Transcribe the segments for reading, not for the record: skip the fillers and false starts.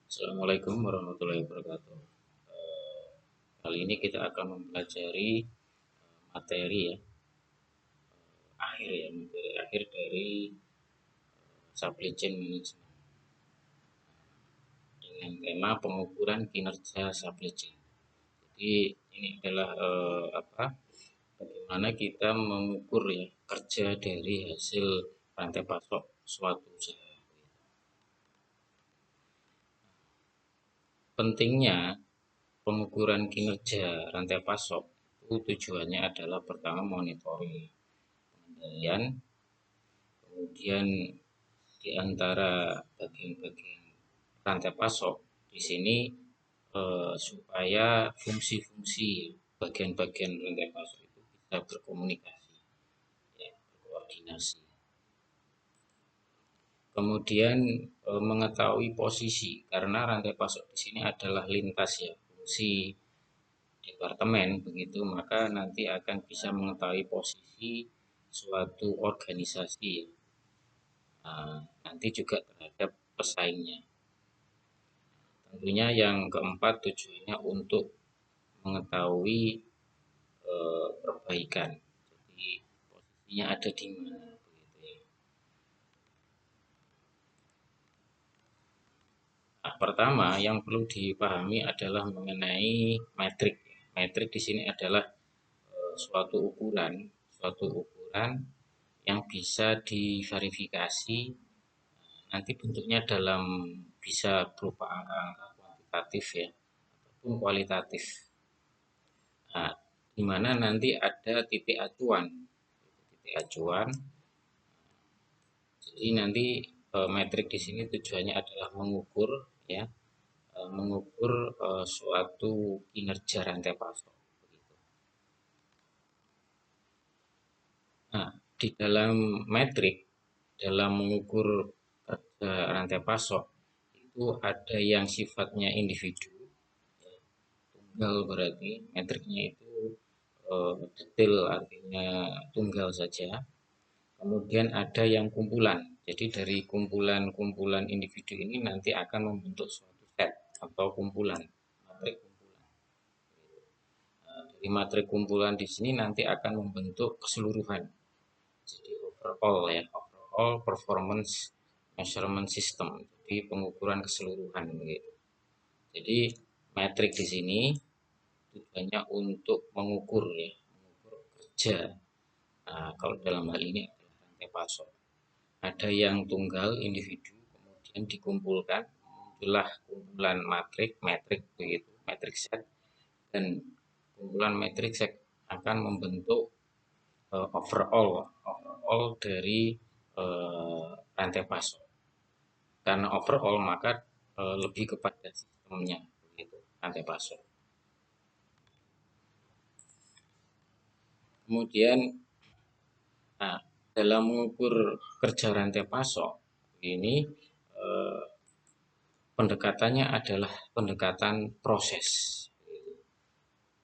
Assalamualaikum warahmatullahi wabarakatuh. Kali ini kita akan mempelajari materi materi akhir dari supply chain management dengan tema pengukuran kinerja supply chain. Jadi ini adalah bagaimana kita mengukur kerja dari hasil rantai pasok suatu usaha. Pentingnya pengukuran kinerja rantai pasok itu tujuannya adalah pertama monitoring pengendalian, kemudian di antara bagian-bagian rantai pasok di sini supaya fungsi-fungsi bagian-bagian rantai pasok itu bisa berkomunikasi, berkoordinasi. Kemudian mengetahui posisi karena rantai pasok di sini adalah lintas fungsi departemen begitu, maka nanti akan bisa mengetahui posisi suatu organisasi nanti juga terhadap pesaingnya. Tentunya yang keempat tujuannya untuk mengetahui perbaikan. Jadi posisinya ada di mana begitu ya. Nah, pertama yang perlu dipahami adalah mengenai metrik. Metrik di sini adalah suatu ukuran yang bisa diverifikasi, nanti bentuknya bisa berupa angka-angka kuantitatif ataupun kualitatif. Nah, di mana nanti ada titik acuan. Jadi nanti metrik di sini tujuannya adalah mengukur suatu kinerja rantai pasok. Nah, di dalam metrik, dalam mengukur kerja rantai pasok itu ada yang sifatnya individu, tunggal, berarti metriknya itu detail, artinya tunggal saja. Kemudian ada yang kumpulan, jadi dari kumpulan-kumpulan individu ini nanti akan membentuk suatu set atau kumpulan, matrik kumpulan. Dari matrik kumpulan di sini nanti akan membentuk keseluruhan. Jadi overall performance measurement system, jadi pengukuran keseluruhan begitu. Jadi metrik di sini tujuannya untuk mengukur kerja. Nah, kalau dalam hal ini adalah rantai pasok. Ada yang tunggal individu, kemudian dikumpulkan, muncullah kumpulan metrik begitu, metrik set, dan kumpulan metrik set akan membentuk overall dari rantai pasok. Karena overall maka lebih kepada sistemnya begitu, rantai pasok. Kemudian dalam mengukur kerja rantai pasok ini pendekatannya adalah pendekatan proses.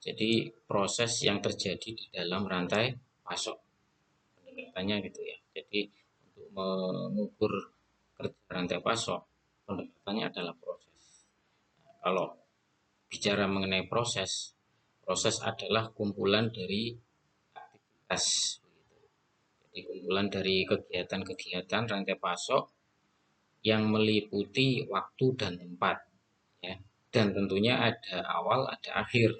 Jadi proses yang terjadi di dalam rantai pasok, pendekatannya gitu ya. Jadi untuk mengukur kerja rantai pasok, pendekatannya adalah proses. Kalau bicara mengenai proses adalah kumpulan dari aktivitas. Jadi kumpulan dari kegiatan-kegiatan rantai pasok yang meliputi waktu dan tempat, dan tentunya ada awal, ada akhir.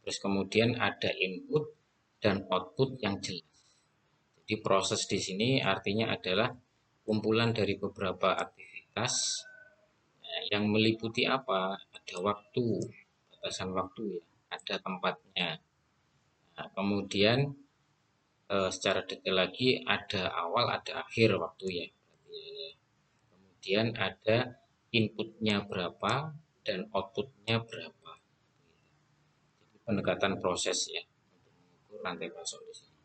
Terus kemudian ada input dan output yang jelas. Jadi proses di sini artinya adalah kumpulan dari beberapa aktivitas yang meliputi apa? Ada waktu, batasan waktu ada tempatnya. Nah, kemudian secara detail lagi ada awal, ada akhir waktu ya. Kemudian ada inputnya berapa dan outputnya berapa. Jadi pendekatan proses untuk mengukur rantai pasok di sini.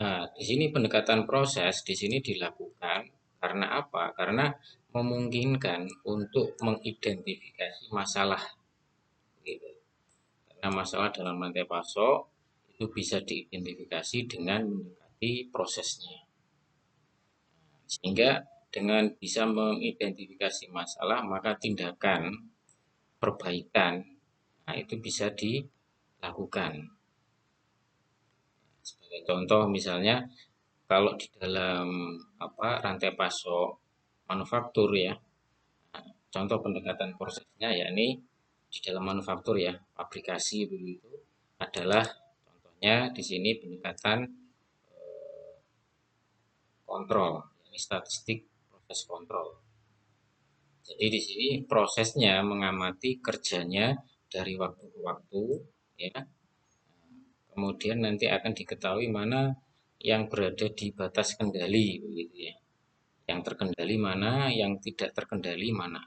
Nah, di sini pendekatan proses di sini dilakukan karena apa? Karena memungkinkan untuk mengidentifikasi masalah. Gitu. Karena masalah dalam rantai pasok itu bisa diidentifikasi dengan mendekati prosesnya. Sehingga dengan bisa mengidentifikasi masalah, maka tindakan perbaikan itu bisa dilakukan. Sebagai contoh misalnya kalau di dalam rantai pasok manufaktur ya, contoh pendekatan prosesnya yakni di dalam manufaktur ya, pabrikasi begitu adalah contohnya di sini pendekatan kontrol, yakni statistik proses kontrol. Jadi di sini prosesnya mengamati kerjanya dari waktu ke waktu ya. Kemudian nanti akan diketahui mana yang berada di batas kendali begitu ya. Yang terkendali mana, yang tidak terkendali mana.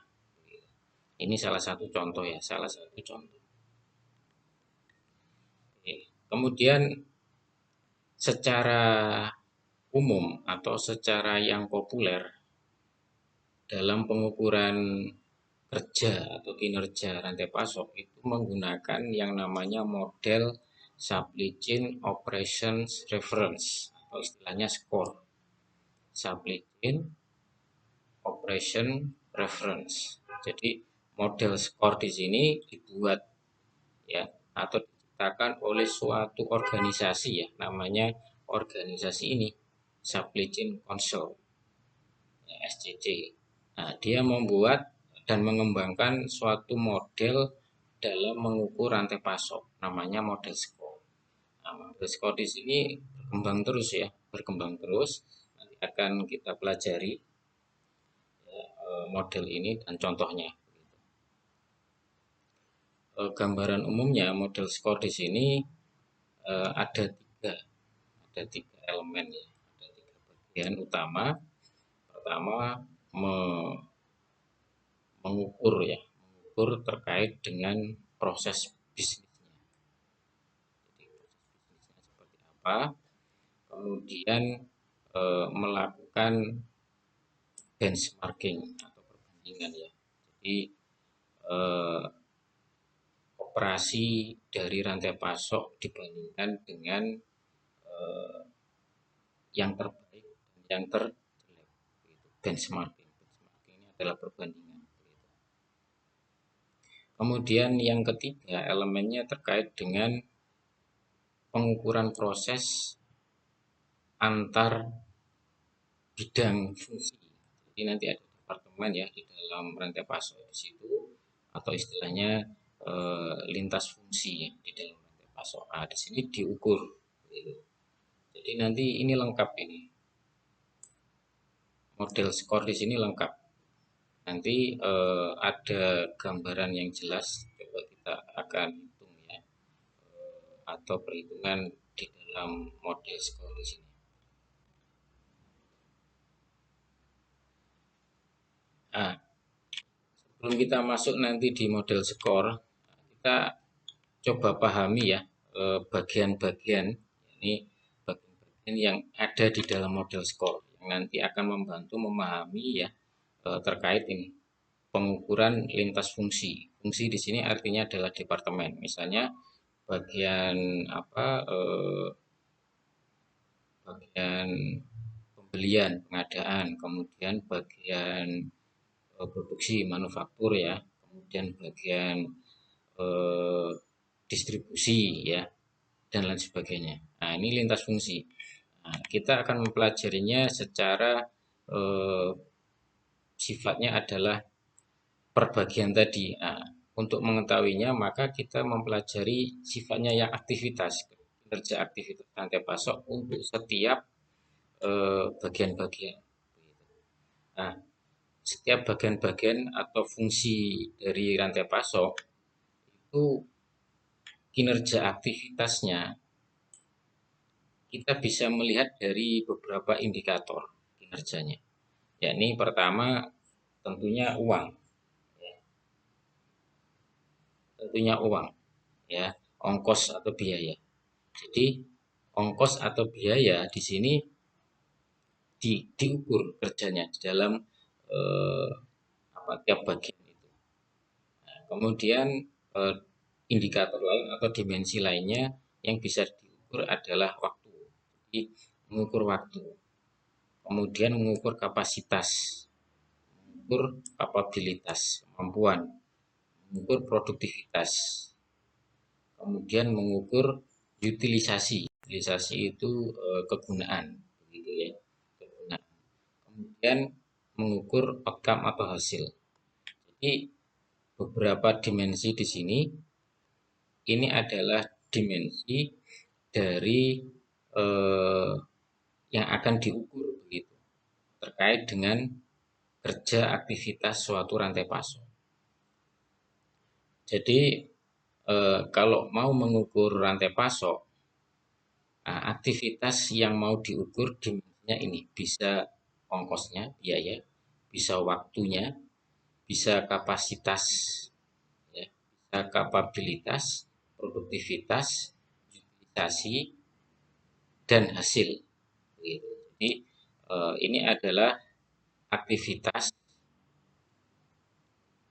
Ini salah satu contoh ya, salah satu contoh. Oke. Kemudian secara umum atau secara yang populer dalam pengukuran kerja atau kinerja rantai pasok itu menggunakan yang namanya model Supply Chain Operations Reference atau istilahnya SCORE. Supply Chain Operation Reference. Jadi model SCORE di sini dibuat ya atau diciptakan oleh suatu organisasi ya, namanya organisasi ini Supply Chain Council ya, SCC. Nah, dia membuat dan mengembangkan suatu model dalam mengukur rantai pasok, namanya model SCORE. Nah, model SCORE di sini berkembang terus ya, berkembang terus. Nanti akan kita pelajari ya, model ini dan contohnya. Gambaran umumnya model SCORE di sini ada tiga elemen ya, ada tiga bagian utama. Pertama mengukur ya, mengukur terkait dengan proses bisnisnya. Jadi proses bisnisnya seperti apa, kemudian melakukan benchmarking atau perbandingan ya. Jadi operasi dari rantai pasok dibandingkan dengan yang terbaik dan yang terjelek. Benchmarking. Benchmarking ini adalah perbandingan. Kemudian yang ketiga elemennya terkait dengan pengukuran proses antar bidang fungsi. Jadi nanti ada departemen ya di dalam rantai pasok di situ atau istilahnya lintas fungsi ya, di dalam rantai pasok. Nah, di sini diukur. Gitu. Jadi nanti ini lengkap ini. Model SCORE di sini lengkap. Nanti ada gambaran yang jelas. Coba kita akan hitung ya, atau perhitungan di dalam model SCORE di sini. Nah, sebelum kita masuk nanti di model SCORE, kita coba pahami ya bagian-bagian ini bagian-bagian yang ada di dalam model SCORE yang nanti akan membantu memahami ya terkait ini pengukuran lintas fungsi. Fungsi di sini artinya adalah departemen. Misalnya bagian bagian pembelian, pengadaan, kemudian bagian produksi manufaktur ya, kemudian bagian distribusi ya, dan lain sebagainya. Nah, ini lintas fungsi. Nah, kita akan mempelajarinya secara sifatnya adalah perbagian tadi. Nah, untuk mengetahuinya maka kita mempelajari sifatnya yang aktivitas, kinerja aktivitas rantai pasok untuk setiap bagian-bagian. Nah, setiap bagian-bagian atau fungsi dari rantai pasok itu kinerja aktivitasnya kita bisa melihat dari beberapa indikator kinerjanya. Yakni pertama tentunya uang. Tentunya uang ya, ongkos atau biaya. Jadi ongkos atau biaya di sini diukur kerjanya di dalam tiap bagian itu. Nah, kemudian indikator lain atau dimensi lainnya yang bisa diukur adalah waktu. Jadi mengukur waktu. kemudian mengukur kapasitas, mengukur kapabilitas, kemampuan, mengukur produktivitas, kemudian mengukur utilisasi. Utilisasi itu kegunaan, begitu ya, kegunaan. Kemudian mengukur outcome atau hasil. Jadi beberapa dimensi di sini ini adalah dimensi dari yang akan diukur begitu terkait dengan kerja aktivitas suatu rantai pasok. Jadi kalau mau mengukur rantai pasok, aktivitas yang mau diukur dimensinya ini bisa ongkosnya, biaya, bisa waktunya, bisa kapasitas, ya, bisa kapabilitas, produktivitas, utilisasi, dan hasil. Jadi ini adalah aktivitas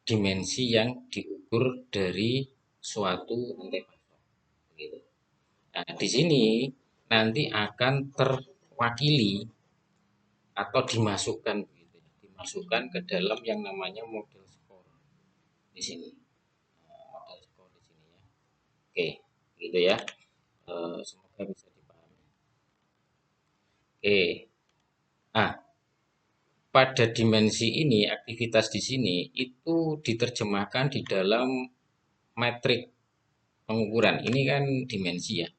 dimensi yang diukur dari suatu rantai pasok. Nah, di sini nanti akan terwakili atau dimasukkan ke dalam yang namanya model skor di sini. Model skor di sini ya. Oke, gitu ya. Semoga bisa dipahami. Oke. Nah, pada dimensi ini, aktivitas di sini itu diterjemahkan di dalam metrik pengukuran. Ini kan dimensi ya.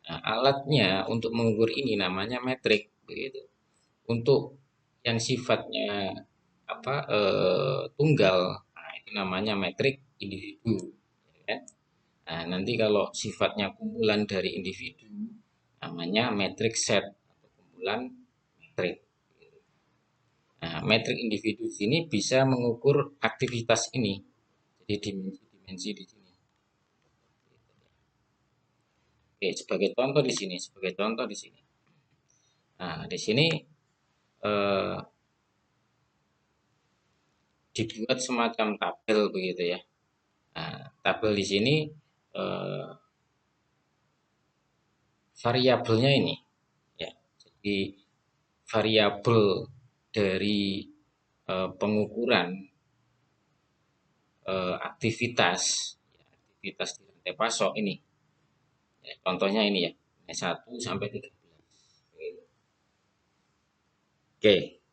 Nah, alatnya untuk mengukur ini namanya metrik, begitu. Untuk yang sifatnya tunggal, nah, itu namanya metrik individu. Ya. Nah, nanti kalau sifatnya kumpulan dari individu, namanya metrik set atau kumpulan metrik. Nah, metrik individu ini bisa mengukur aktivitas ini. Jadi dimensi-dimensi di sini. Oke, sebagai contoh di sini, Nah, di sini dibuat semacam tabel begitu ya. Nah, tabel di sini variabelnya ini ya. Jadi variabel dari pengukuran aktivitas di rantai pasok ini. Ya, contohnya ini ya, 1 sampai 13. Oke.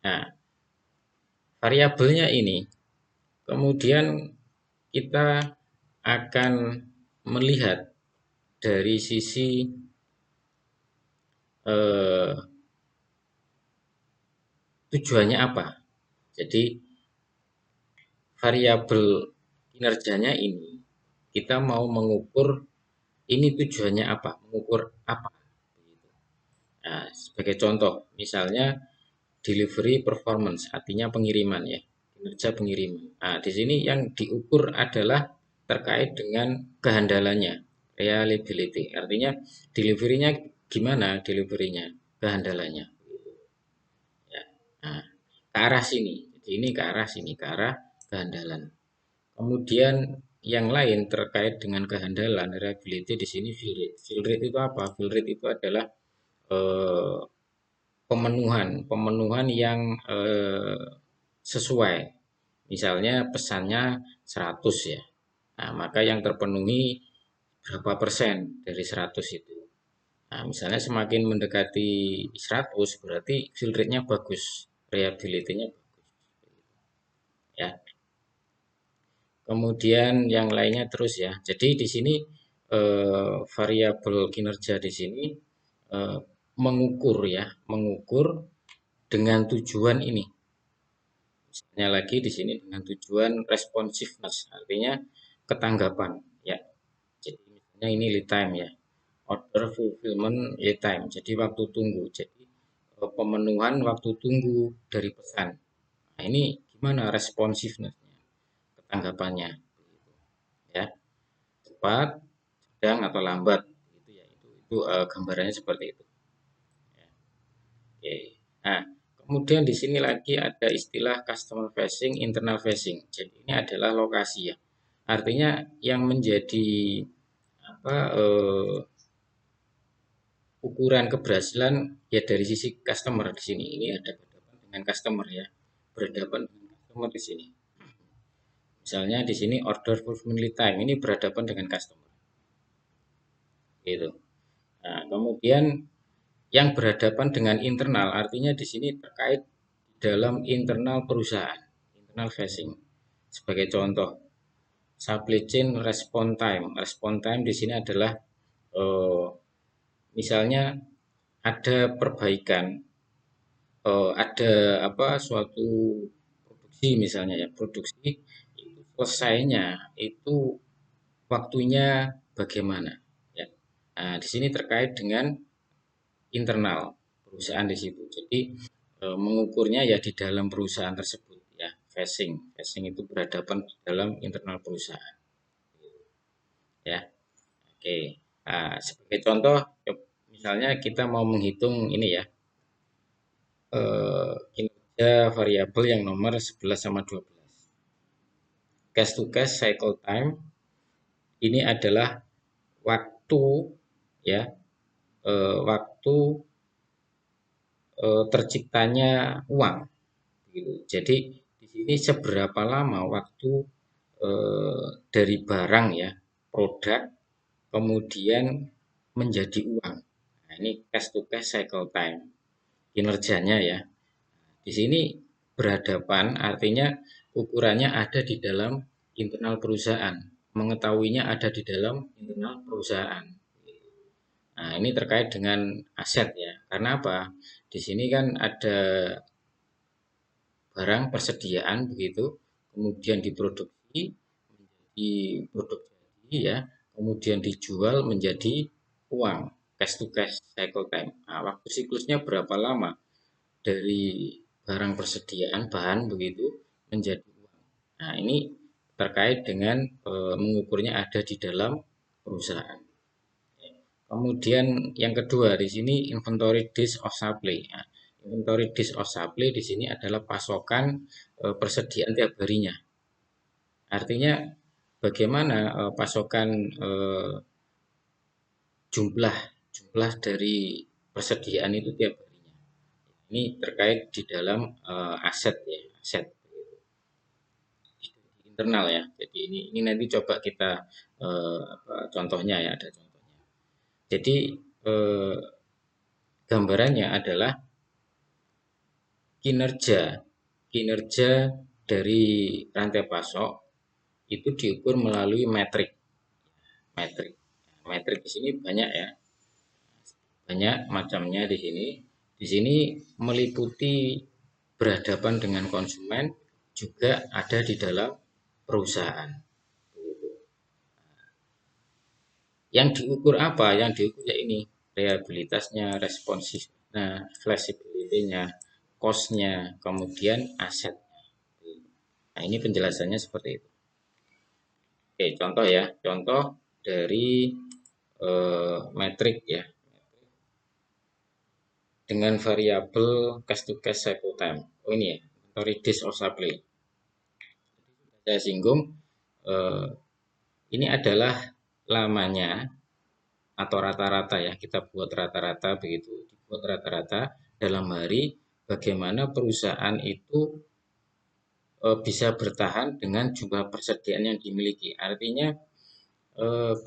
Nah, variabelnya ini kemudian kita akan melihat dari sisi tujuannya apa. Jadi variabel kinerjanya ini kita mau mengukur ini tujuannya apa, mengukur apa. Nah, sebagai contoh, misalnya delivery performance, artinya pengiriman ya, kinerja pengiriman. Nah, di sini yang diukur adalah terkait dengan kehandalannya, reliability. Artinya deliverynya gimana, kehandalannya. Ya. Nah, ke arah sini. Jadi ini ke arah sini, ke arah kehandalan. Kemudian yang lain terkait dengan kehandalan, reliability di sini fill rate. Fill rate itu apa? Fill rate itu adalah pemenuhan yang sesuai. Misalnya pesannya 100 ya. Nah, maka yang terpenuhi berapa persen dari 100 itu. Nah, misalnya semakin mendekati 100 berarti fill rate-nya bagus, reliability-nya bagus. Ya. Kemudian yang lainnya terus ya. Jadi di sini variabel kinerja di sini mengukur dengan tujuan ini. Misalnya lagi di sini dengan tujuan responsiveness, artinya ketanggapan ya. Jadi misalnya ini lead time ya. Order fulfillment lead time. Jadi waktu tunggu. Jadi pemenuhan waktu tunggu dari pesan. Nah, ini gimana responsiveness-nya, ketanggapannya ya. Cepat, sedang atau lambat gitu ya. Itu gambarannya seperti itu. Ya. Oke. Nah, kemudian di sini lagi ada istilah customer facing, internal facing. Jadi ini adalah lokasi ya. Artinya yang menjadi ukuran keberhasilan ya dari sisi customer di sini. Ini ada berhadapan dengan customer ya, berhadapan dengan customer di sini. Misalnya di sini order fulfillment time ini berhadapan dengan customer. Gitu. Nah, kemudian yang berhadapan dengan internal artinya di sini terkait dalam internal perusahaan, internal facing. Sebagai contoh, supply chain response time. Response time di sini adalah misalnya ada perbaikan, ada apa suatu produksi misalnya ya, produksi itu selesainya itu waktunya bagaimana ya. Nah, di sini terkait dengan internal perusahaan di situ. Jadi mengukurnya ya di dalam perusahaan tersebut ya, facing. Facing itu berhadapan di dalam internal perusahaan ya. Oke. Nah, sebagai contoh misalnya kita mau menghitung ini ya, kinerja variabel yang nomor 11 sama 12. Cash to cash cycle time ini adalah waktu ya, waktu terciptanya uang gitu. Jadi di sini seberapa lama waktu dari barang ya, produk kemudian menjadi uang. Nah, ini cash to cash cycle time kinerjanya ya. Di sini berhadapan artinya ukurannya ada di dalam internal perusahaan, mengetahuinya ada di dalam internal perusahaan. Nah, ini terkait dengan aset ya. Karena apa? Di sini kan ada barang persediaan begitu, kemudian diproduksi menjadi produk jadi ya, kemudian dijual menjadi uang, cash to cash cycle time. Nah, waktu siklusnya berapa lama dari barang persediaan bahan begitu menjadi uang. Nah, ini terkait dengan mengukurnya ada di dalam perusahaan. Kemudian yang kedua di sini inventory days of supply. Nah, inventory days of supply di sini adalah pasokan persediaan tiap harinya. Artinya bagaimana pasokan jumlah dari persediaan itu tiap harinya. Ini terkait di dalam aset ya, aset internal ya. Jadi ini nanti coba kita contohnya ya, ada contohnya. Jadi gambarannya adalah kinerja dari rantai pasok itu diukur melalui metrik. Metrik di sini banyak ya, banyak macamnya di sini. Di sini meliputi berhadapan dengan konsumen juga ada di dalam perusahaan. Yang diukur apa? Yang diukur ya ini reliabilitasnya, responsif, nah flexibility-nya, cost-nya, kemudian aset. Nah, ini penjelasannya seperti itu. Oke, contoh ya, contoh dari metrik ya, dengan variabel cash to cash cycle time. Oh ini ya, inventory days of supply. Saya singgung, ini adalah lamanya atau rata-rata ya, kita buat rata-rata begitu, dibuat rata-rata dalam hari bagaimana perusahaan itu bisa bertahan dengan jumlah persediaan yang dimiliki. Artinya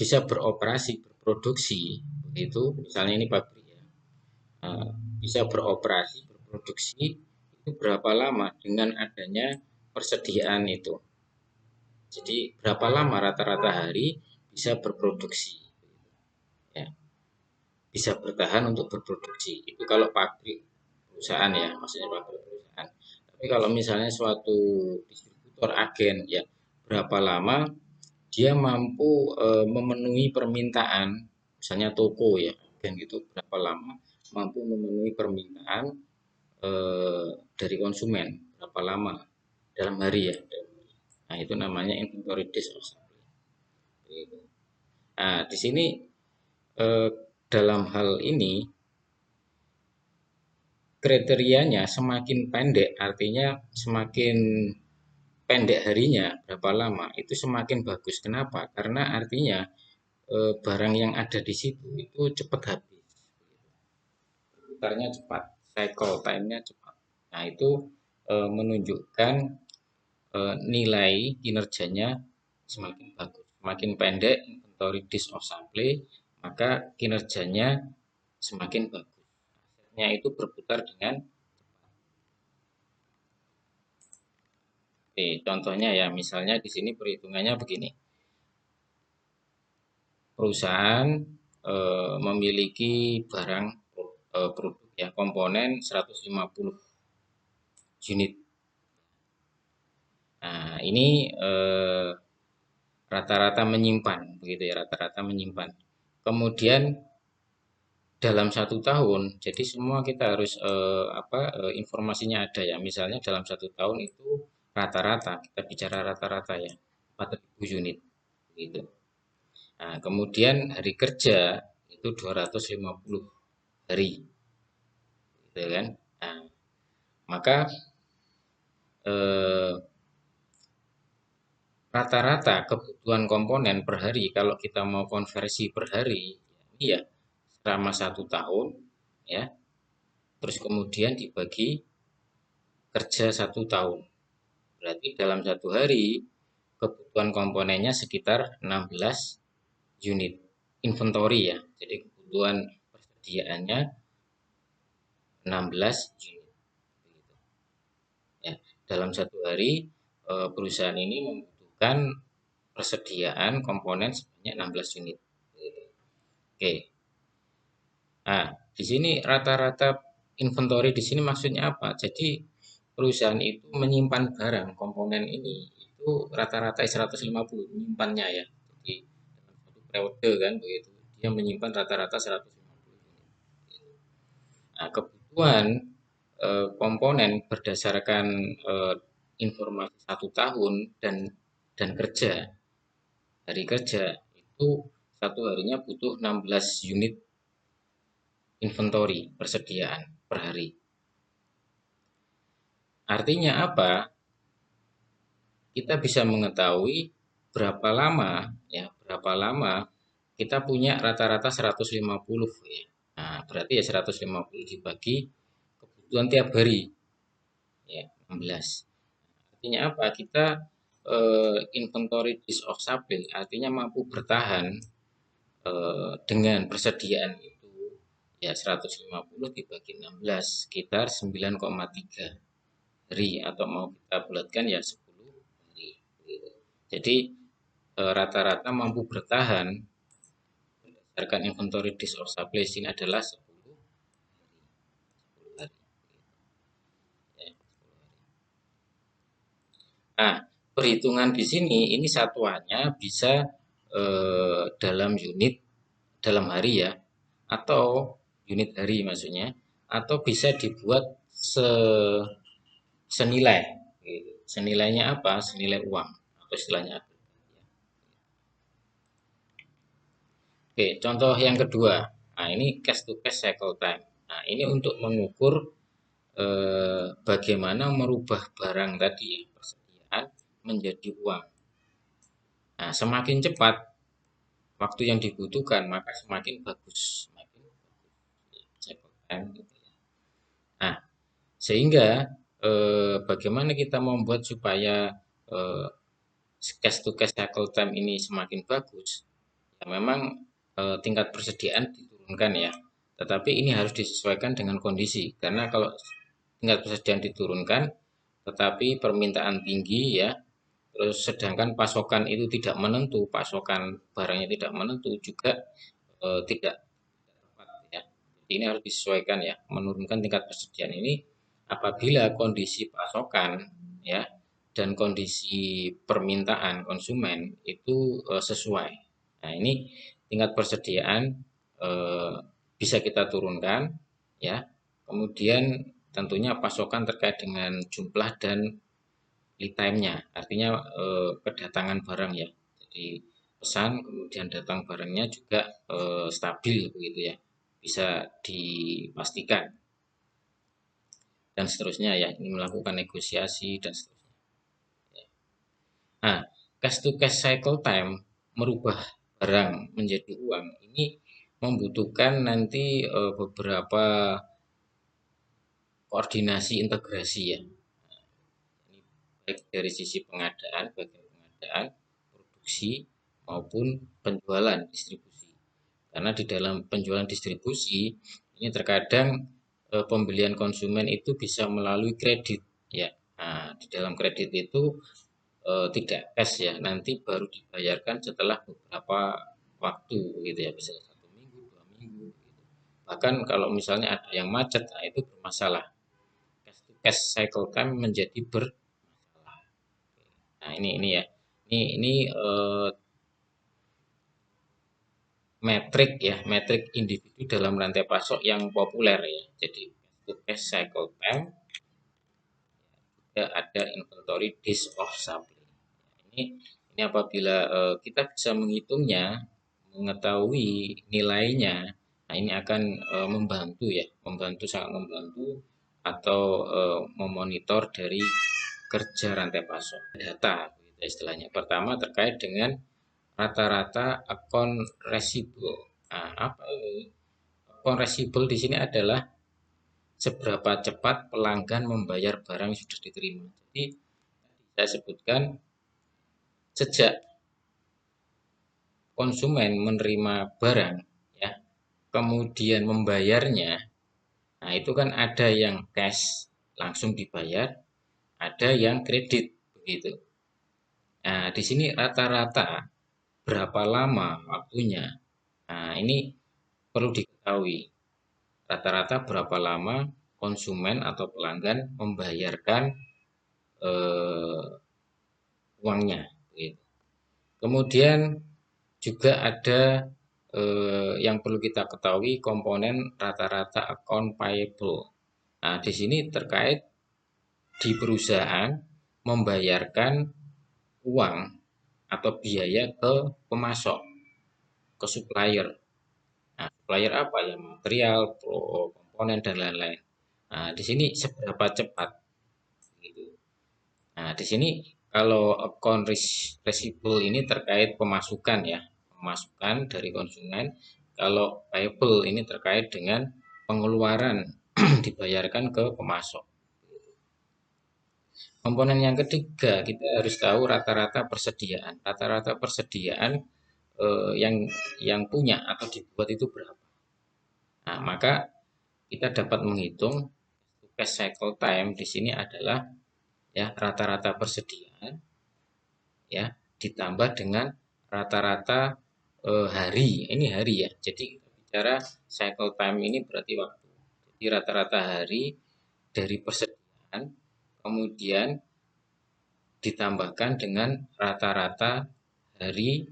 bisa beroperasi, berproduksi begitu, misalnya ini pabrik ya, bisa beroperasi, berproduksi itu berapa lama dengan adanya persediaan itu. Jadi berapa lama rata-rata hari bisa berproduksi ya, bisa bertahan untuk berproduksi. Itu kalau pabrik perusahaan ya, maksudnya pabrik perusahaan. Tapi kalau misalnya suatu distributor agen ya, berapa lama dia mampu memenuhi permintaan, misalnya toko ya, agen gitu, berapa lama mampu memenuhi permintaan dari konsumen, berapa lama dalam hari ya. Nah, itu namanya inventory days of supply. Nah, di sini dalam hal ini kriterianya semakin pendek, artinya semakin pendek harinya berapa lama itu semakin bagus. Kenapa? Karena artinya barang yang ada di situ itu cepat habis. berputarnya cepat, cycle time-nya cepat. Nah, itu menunjukkan nilai kinerjanya semakin bagus. Semakin pendek inventory days of supply, maka kinerjanya semakin bagus. Asetnya itu berputar dengan Oke, contohnya ya, misalnya di sini perhitungannya begini. Perusahaan memiliki barang produk ya, komponen 150 unit. Nah, ini rata-rata menyimpan, begitu ya, rata-rata menyimpan. Kemudian dalam 1 tahun, jadi semua kita harus informasinya ada ya. Misalnya dalam 1 tahun itu rata-rata, kita bicara rata-rata ya, 4.000 unit, gitu. Nah, kemudian hari kerja itu 250 hari, gitu kan. Nah, maka eh, rata-rata kebutuhan komponen per hari kalau kita mau konversi per hari, ya selama 1 tahun, ya, terus kemudian dibagi kerja 1 tahun. Berarti dalam 1 hari kebutuhan komponennya sekitar 16 unit inventory ya. Jadi kebutuhan persediaannya 16 unit. Ya, dalam 1 hari perusahaan ini membutuhkan persediaan komponen sebanyak 16 unit. Oke. Nah, di sini rata-rata inventory di sini maksudnya apa? Jadi perusahaan itu menyimpan barang komponen ini itu rata-rata 150 menyimpannya ya. Jadi dalam satu periode kan begitu. Dia menyimpan rata-rata 150 unit. Nah, kebutuhan komponen berdasarkan informasi 1 tahun dan kerja hari kerja itu 1 harinya butuh 16 unit inventory persediaan per hari. Artinya apa? Kita bisa mengetahui berapa lama kita punya rata-rata 150 ya. Nah, berarti ya 150 dibagi kebutuhan tiap hari ya 16. Artinya apa? Kita inventory days of supply artinya mampu bertahan dengan persediaan itu ya 150 dibagi 16 sekitar 9,3 hari atau mau kita bulatkan ya 10 hari. Jadi rata-rata mampu bertahan berdasarkan inventory days of supply ini adalah 10 hari. Ya, 10 hari. Nah, perhitungan di sini ini satuannya bisa dalam unit dalam hari ya, atau unit hari maksudnya, atau bisa dibuat senilai. Senilainya apa? Senilai uang atau istilahnya. Oke, contoh yang kedua. Nah, ini cash to cash cycle time. Nah, ini untuk mengukur bagaimana merubah barang tadi persediaan menjadi uang. Nah, semakin cepat waktu yang dibutuhkan maka semakin bagus, semakin cycle time gitu ya. Nah, sehingga bagaimana kita membuat supaya cash to cash cycle time ini semakin bagus? Ya, memang tingkat persediaan diturunkan ya. Tetapi ini harus disesuaikan dengan kondisi karena kalau tingkat persediaan diturunkan tetapi permintaan tinggi ya, terus sedangkan pasokan itu tidak menentu, pasokan barangnya tidak menentu juga tidak tepat ya. Jadi ini harus disesuaikan ya, menurunkan tingkat persediaan ini apabila kondisi pasokan ya dan kondisi permintaan konsumen itu sesuai. Nah, ini tingkat persediaan bisa kita turunkan ya. Kemudian tentunya pasokan terkait dengan jumlah dan lead time-nya, artinya kedatangan barang ya. Jadi pesan kemudian datang barangnya juga stabil begitu ya, bisa dipastikan dan seterusnya ya. Ini melakukan negosiasi dan seterusnya. Nah, cash to cash cycle time merubah barang menjadi uang ini membutuhkan nanti beberapa koordinasi integrasi ya. Ini baik dari sisi pengadaan, bagian pengadaan, produksi maupun penjualan distribusi. Karena di dalam penjualan distribusi ini terkadang pembelian konsumen itu bisa melalui kredit ya. Nah, di dalam kredit itu tidak cash ya, nanti baru dibayarkan setelah beberapa waktu gitu ya, bisa 1 minggu, 2 minggu gitu. Bahkan kalau misalnya ada yang macet, nah itu bermasalah. Cash to cash cycle time menjadi bermasalah. Nah ini ya, ini metrik ya, metrik individu dalam rantai pasok yang populer ya. Jadi cash to cash cycle time, ada inventory days of supply. Ini apabila kita bisa menghitungnya, mengetahui nilainya, nah ini akan membantu ya, sangat membantu atau memonitor dari kerja rantai pasok data gitu istilahnya. Pertama terkait dengan rata-rata account receivable. Nah, apa ini? Account receivable di sini adalah seberapa cepat pelanggan membayar barang yang sudah diterima. Jadi saya sebutkan sejak konsumen menerima barang ya, kemudian membayarnya. Nah, itu kan ada yang cash langsung dibayar, ada yang kredit begitu. Nah, di sini rata-rata berapa lama waktunya? Nah, ini perlu diketahui. Rata-rata berapa lama konsumen atau pelanggan membayarkan eh, uangnya gitu. Kemudian juga ada yang perlu kita ketahui komponen rata-rata account payable. Nah, di sini terkait di perusahaan membayarkan uang atau biaya ke pemasok, ke supplier. Nah, supplier apa ya? Material, komponen dan lain-lain. Nah, di sini seberapa cepat gitu. Nah, di sini kalau account receivable ini terkait pemasukan ya, pemasukan dari konsumen. Kalau payable ini terkait dengan pengeluaran dibayarkan ke pemasok. Komponen yang ketiga, kita harus tahu rata-rata persediaan. Rata-rata persediaan yang punya atau dibuat itu berapa. Nah, maka kita dapat menghitung cash cycle time di sini adalah ya rata-rata persediaan ya ditambah dengan rata-rata hari. Ini hari ya. Jadi kita bicara cycle time ini berarti waktu. Jadi rata-rata hari dari persediaan kemudian ditambahkan dengan rata-rata hari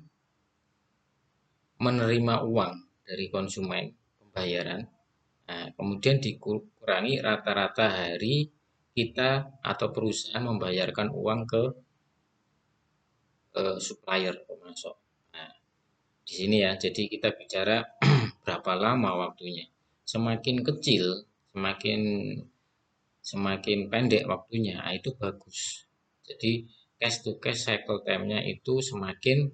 menerima uang dari konsumen pembayaran. Nah, kemudian dikurangi rata-rata hari kita atau perusahaan membayarkan uang ke supplier pemasok. Nah, di sini ya, jadi kita bicara berapa lama waktunya. Semakin kecil, semakin semakin pendek waktunya, nah itu bagus. Jadi cash to cash cycle time-nya itu semakin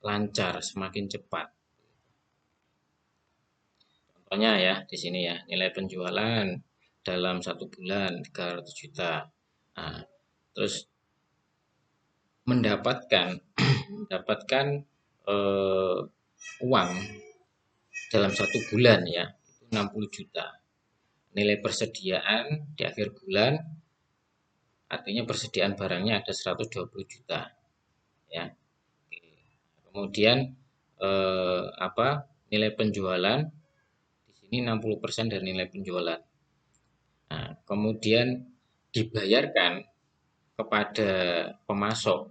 lancar, semakin cepat. Contohnya ya di sini ya, nilai penjualan dalam 1 bulan 300 juta. Nah, terus mendapatkan mendapatkan eh, uang dalam 1 bulan ya, itu 60 juta. Nilai persediaan di akhir bulan artinya persediaan barangnya ada 120 juta ya. Kemudian apa? Nilai penjualan di sini 60% dari nilai penjualan. Nah, kemudian dibayarkan kepada pemasok.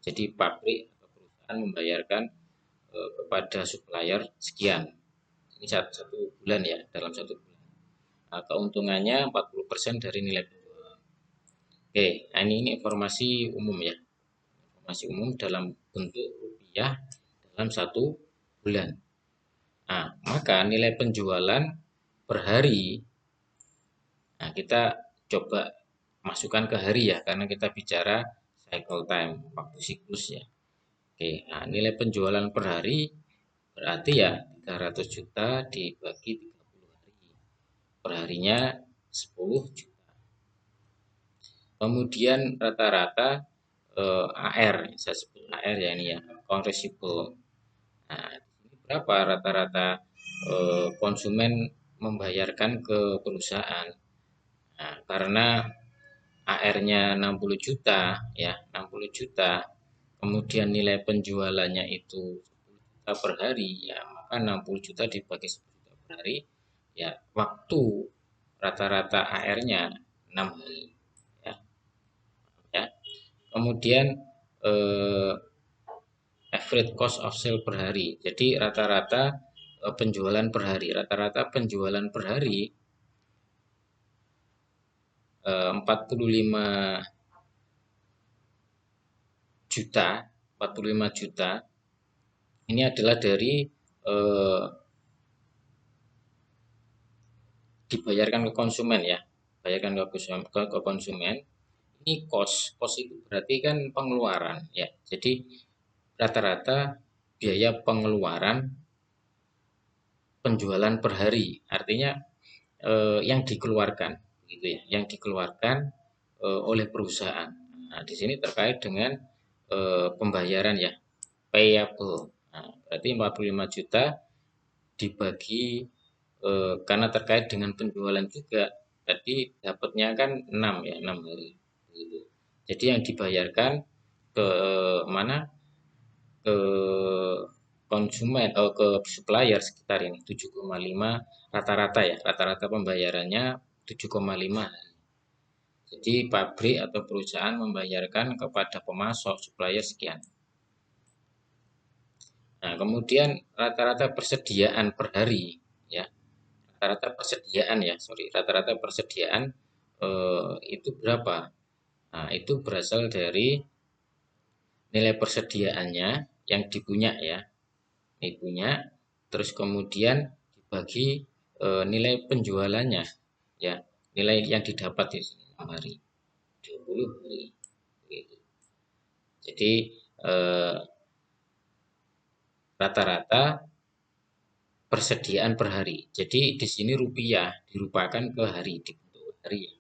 Jadi pabrik atau perusahaan membayarkan kepada supplier sekian. Ini satu bulan ya, dalam 1 bulan. Nah, keuntungannya 40% dari nilai penjualan. Oke, nah ini informasi umum ya. Informasi umum dalam bentuk rupiah dalam 1 bulan. Nah, maka nilai penjualan per hari, nah kita coba masukkan ke hari ya, karena kita bicara cycle time, waktu siklus ya. Oke, nah nilai penjualan per hari berarti ya 300 juta dibagi 30 hari. Per harinya 10 juta. Kemudian rata-rata AR, saya sebut AR ya ini ya, account receivable. Nah, ini berapa rata-rata konsumen membayarkan ke perusahaan. Nah, karena AR-nya 60 juta ya, 60 juta. Kemudian nilai penjualannya itu 10 juta per hari ya, maka 60 juta dibagi 10 juta per hari ya, waktu rata-rata AR-nya 6 hari ya. Ya. Kemudian average cost of sale per hari. Jadi rata-rata penjualan per hari. Rata-rata penjualan per hari 45 juta, 45 juta. Ini adalah dari dibayarkan ke konsumen ya, bayarkan ke konsumen. Ini cost itu berarti kan pengeluaran ya. Jadi rata-rata biaya pengeluaran penjualan per hari, artinya yang dikeluarkan gitu ya, yang dikeluarkan oleh perusahaan. Nah, di sini terkait dengan pembayaran ya, payable. Nah, berarti 45 juta dibagi karena terkait dengan penjualan juga, berarti dapatnya kan 6 ya, 6 hari gitu. Jadi yang dibayarkan ke mana, ke konsumen ke supplier sekitar ini 7,5 rata-rata ya, rata-rata pembayarannya 7,5. Jadi pabrik atau perusahaan membayarkan kepada pemasok supplier sekian. Nah, kemudian rata-rata persediaan per hari ya, rata-rata persediaan itu berapa? Nah, itu berasal dari nilai persediaannya yang dipunya ya, punya, terus kemudian dibagi nilai penjualannya ya, nilai yang didapat di sini 6 hari, 20 hari gitu. Jadi rata-rata persediaan per hari. Jadi di sini rupiah dirupakan ke hari, dibentuk hari.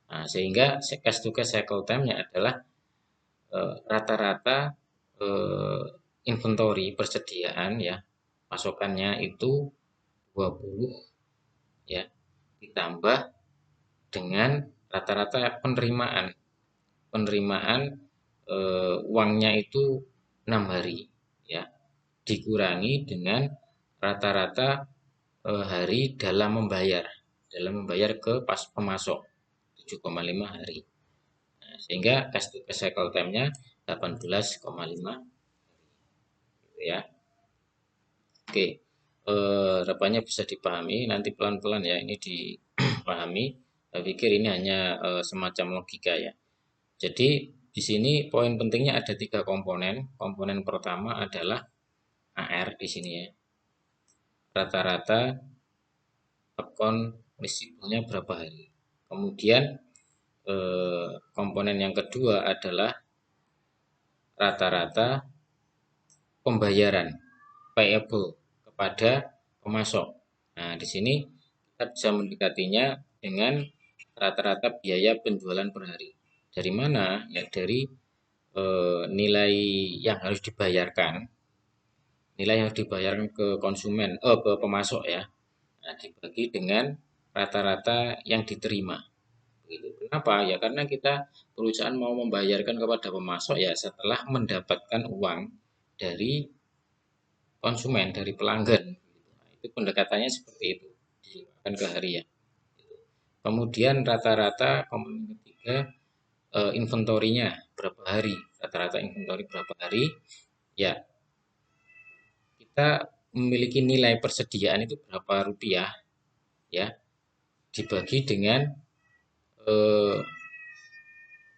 Nah, sehingga cash to cash cycle time-nya adalah rata-rata inventory persediaan ya, pasokannya itu 20 ya, ditambah dengan rata-rata penerimaan uangnya itu 6 hari ya, dikurangi dengan rata-rata hari dalam membayar ke pemasok 7,5 hari. Nah, sehingga cash to cash cycle time-nya 18,5 gitu ya. Oke, harapannya bisa dipahami, nanti pelan-pelan ya ini dipahami. Saya pikir ini hanya semacam logika ya. Jadi di sini poin pentingnya ada 3 komponen. Komponen pertama adalah AR di sini ya. Rata-rata account receivable-nya berapa hari. Kemudian komponen yang kedua adalah rata-rata pembayaran payable kepada pemasok. Nah, di sini kita bisa mendekatinya dengan rata-rata biaya penjualan per hari. Dari mana? Ya dari nilai yang harus dibayarkan, ke konsumen, ke pemasok ya. Nah, dibagi dengan rata-rata yang diterima. Begitu. Kenapa? Ya karena kita perusahaan mau membayarkan kepada pemasok ya setelah mendapatkan uang dari konsumen, dari pelanggan. Nah, itu pendekatannya seperti itu, dilakukan ke harian. Kemudian rata-rata komponen ketiga inventorinya berapa hari, rata-rata inventori berapa hari, ya kita memiliki nilai persediaan itu berapa rupiah, ya dibagi dengan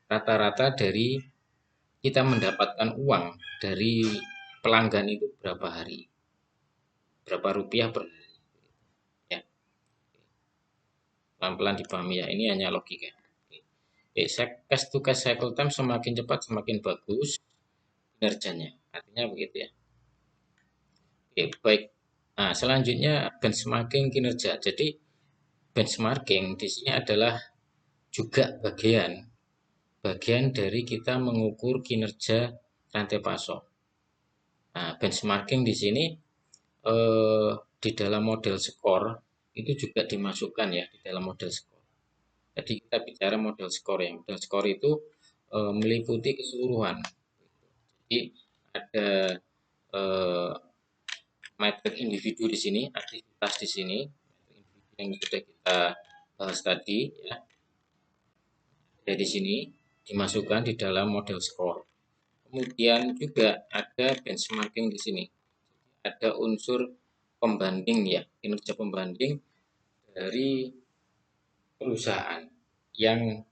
rata-rata dari kita mendapatkan uang dari pelanggan itu berapa hari, berapa rupiah per hari, ya pelan-pelan dipahami ya, ini hanya logika. Cash to cash cycle time semakin cepat semakin bagus kinerjanya, artinya begitu ya. Oke, baik. Nah, selanjutnya benchmarking kinerja. Jadi benchmarking di sini adalah juga bagian dari kita mengukur kinerja rantai pasok. Nah, benchmarking di sini di dalam model skor itu juga dimasukkan ya di dalam model skor. Jadi kita bicara model skor ya. Model skor itu meliputi keseluruhan. Jadi ada eh, metrik individu di sini, aktivitas di sini, yang sudah kita bahas tadi ya. Dari sini dimasukkan di dalam model skor. Kemudian juga ada benchmarking di sini. Ada unsur pembanding ya, kinerja pembanding dari perusahaan yang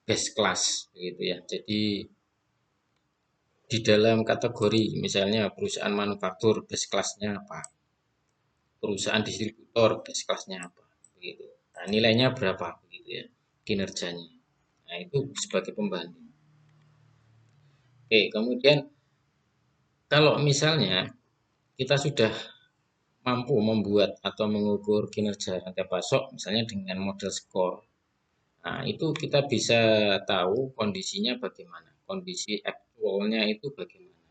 best class gitu ya. Jadi di dalam kategori misalnya perusahaan manufaktur best class-nya apa, perusahaan distributor best class-nya apa, begitu. Nah, nilainya berapa begitu ya, kinerjanya. Nah, itu sebagai pembanding. Oke, kemudian kalau misalnya kita sudah mampu membuat atau mengukur kinerja rantai pasok misalnya dengan model skor. Nah, itu kita bisa tahu kondisinya bagaimana, kondisi aktualnya itu bagaimana,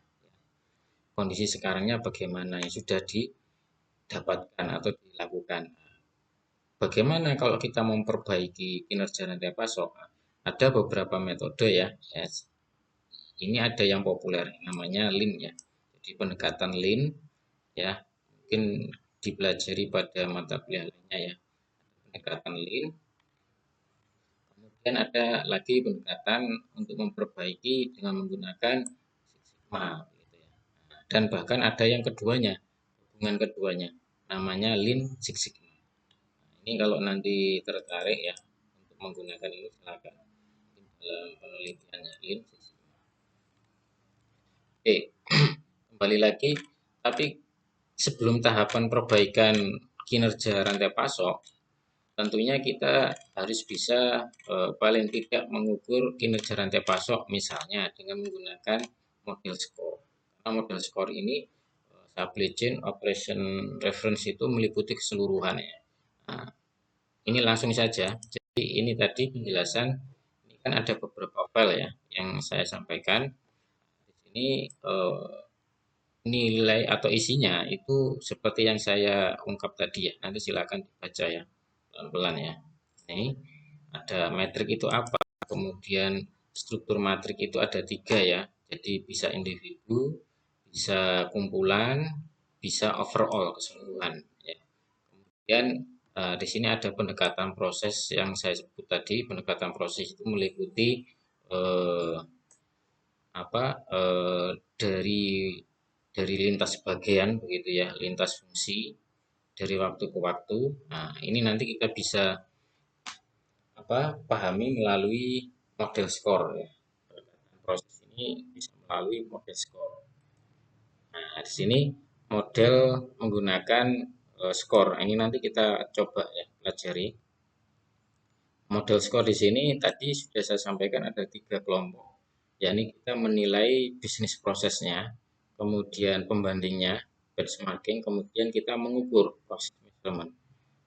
kondisi sekarangnya bagaimana yang sudah didapatkan atau dilakukan. Bagaimana kalau kita memperbaiki kinerja rantai pasok? Ada beberapa metode ya. Ini ada yang populer namanya Lean ya. Jadi pendekatan Lean ya, mungkin dipelajari pada mata kuliah lainnya ya. Pendekatan Lean. Kemudian ada lagi pendekatan untuk memperbaiki dengan menggunakan Six Sigma gitu ya. Dan bahkan ada yang keduanya, hubungan keduanya, namanya Lean Six Sigma. Ini kalau nanti tertarik ya untuk menggunakan ini silakan dalam penelitiannya Lean Six Sigma. Oke, kembali lagi, tapi sebelum tahapan perbaikan kinerja rantai pasok, tentunya kita harus bisa paling tidak mengukur kinerja rantai pasok misalnya dengan menggunakan model skor. Karena model skor ini supply chain operation reference itu meliputi keseluruhan ya. Nah, ini langsung saja. Jadi ini tadi penjelasan, ini kan ada beberapa file ya yang saya sampaikan. Di sini nilai atau isinya itu seperti yang saya ungkap tadi ya. Nanti silakan dibaca ya pelan-pelan ya. Ini ada metrik itu apa, kemudian struktur matrik itu ada 3 ya. Jadi bisa individu, bisa kumpulan, bisa overall keseluruhan. Ya. Kemudian di sini ada pendekatan proses yang saya sebut tadi. Pendekatan proses itu meliputi eh, apa dari lintas bagian begitu ya, lintas fungsi dari waktu ke waktu. Nah, ini nanti kita bisa pahami melalui model skor ya. Proses ini bisa melalui model skor. Nah, di sini model menggunakan skor. Ini nanti kita coba ya pelajari. Model skor di sini tadi sudah saya sampaikan ada 3 kelompok. Yakni kita menilai bisnis prosesnya, kemudian pembandingnya, benchmarking, kemudian kita mengukur proses measurement.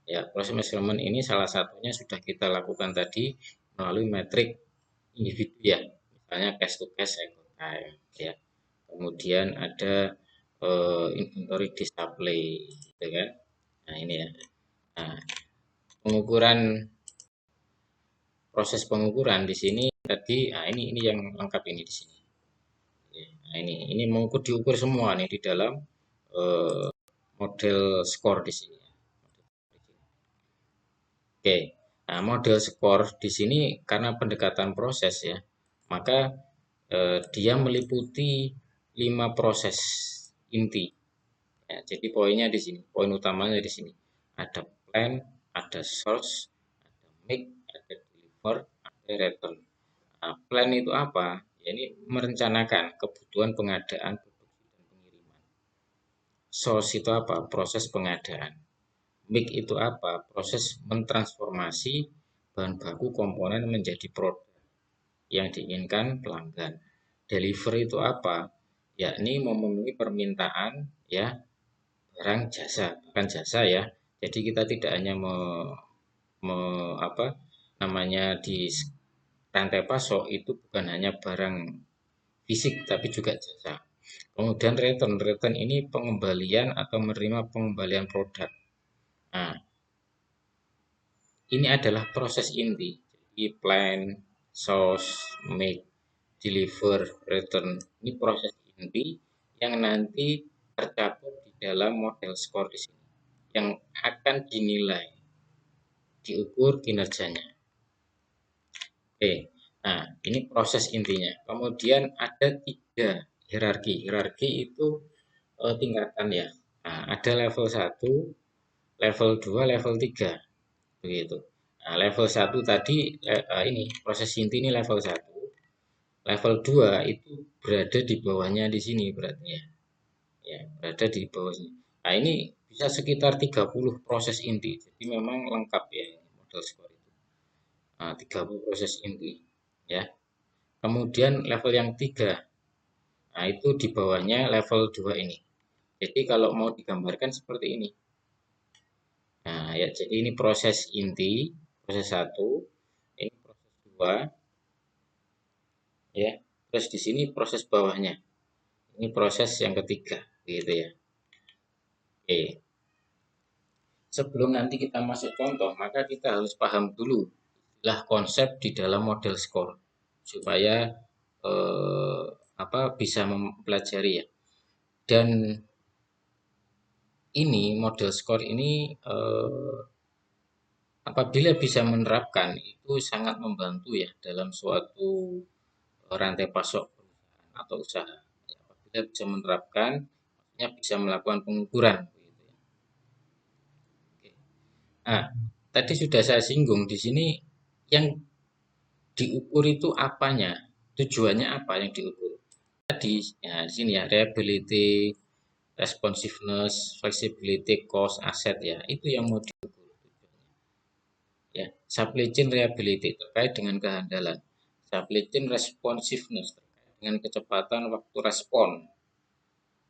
Ya, proses measurement ini salah satunya sudah kita lakukan tadi melalui metrik individu ya, misalnya cash to cash cycle time ya. Kemudian ada inventory display gitu kan. Nah, ini ya. Nah, pengukuran proses pengukuran di sini tadi, nah ini yang lengkap ini di sini. Nah, ini mengukur diukur semua nih di dalam eh, model skor di sini. Oke, nah model skor di sini karena pendekatan proses ya, maka dia meliputi 5 proses inti. Ya, jadi poinnya di sini, poin utamanya di sini. Ada plan, ada source, ada make, ada deliver, ada return. Nah, plan itu apa? Ya, ini merencanakan kebutuhan pengadaan produksi dan pengiriman. Source itu apa? Proses pengadaan. Make itu apa? Proses mentransformasi bahan baku komponen menjadi produk yang diinginkan pelanggan. Deliver itu apa? Yakni memenuhi permintaan ya barang jasa, bukan jasa ya. Jadi kita tidak hanya apa namanya di rantai pasok itu bukan hanya barang fisik tapi juga jasa. Kemudian return ini pengembalian atau menerima pengembalian produk. Nah, ini adalah proses inti. Jadi plan, source, make, deliver, return. Ini proses inti yang nanti tercakup di dalam model score di sini, yang akan dinilai, diukur kinerjanya. Oke, nah ini proses intinya. Kemudian ada 3 hierarki. Hierarki itu tingkatan ya. Nah, ada level 1, level 2, level 3. Begitu. Nah, level 1 tadi ini proses inti ini level 1. Level 2 itu berada di bawahnya di sini berarti ya. Ya, berada di bawahnya. Nah, ini bisa sekitar 30 proses inti. Jadi memang lengkap ya model score itu. Nah, 30 proses inti ya. Kemudian level yang 3. Nah, itu di bawahnya level 2 ini. Jadi kalau mau digambarkan seperti ini. Nah, ya jadi ini proses inti, proses 1, ini proses 2 ya. Terus di sini proses bawahnya. Ini proses yang ketiga gitu ya. Oke. Sebelum nanti kita masuk contoh, maka kita harus paham dulu istilah konsep di dalam model score supaya bisa mempelajari ya. Dan ini model score ini apabila bisa menerapkan itu sangat membantu ya dalam suatu rantai pasok perusahaan atau usaha. Ya, apabila bisa menerapkan, maksudnya bisa melakukan pengukuran. Gitu ya. Oke. Nah, tadi sudah saya singgung di sini yang diukur itu apanya, tujuannya apa yang diukur. Tadi ya, di sini ya reliability, responsiveness, flexibility, cost, asset ya itu yang mau diukur. Ya, supply chain reliability terkait dengan kehandalan, supply chain responsiveness terkait dengan kecepatan waktu respon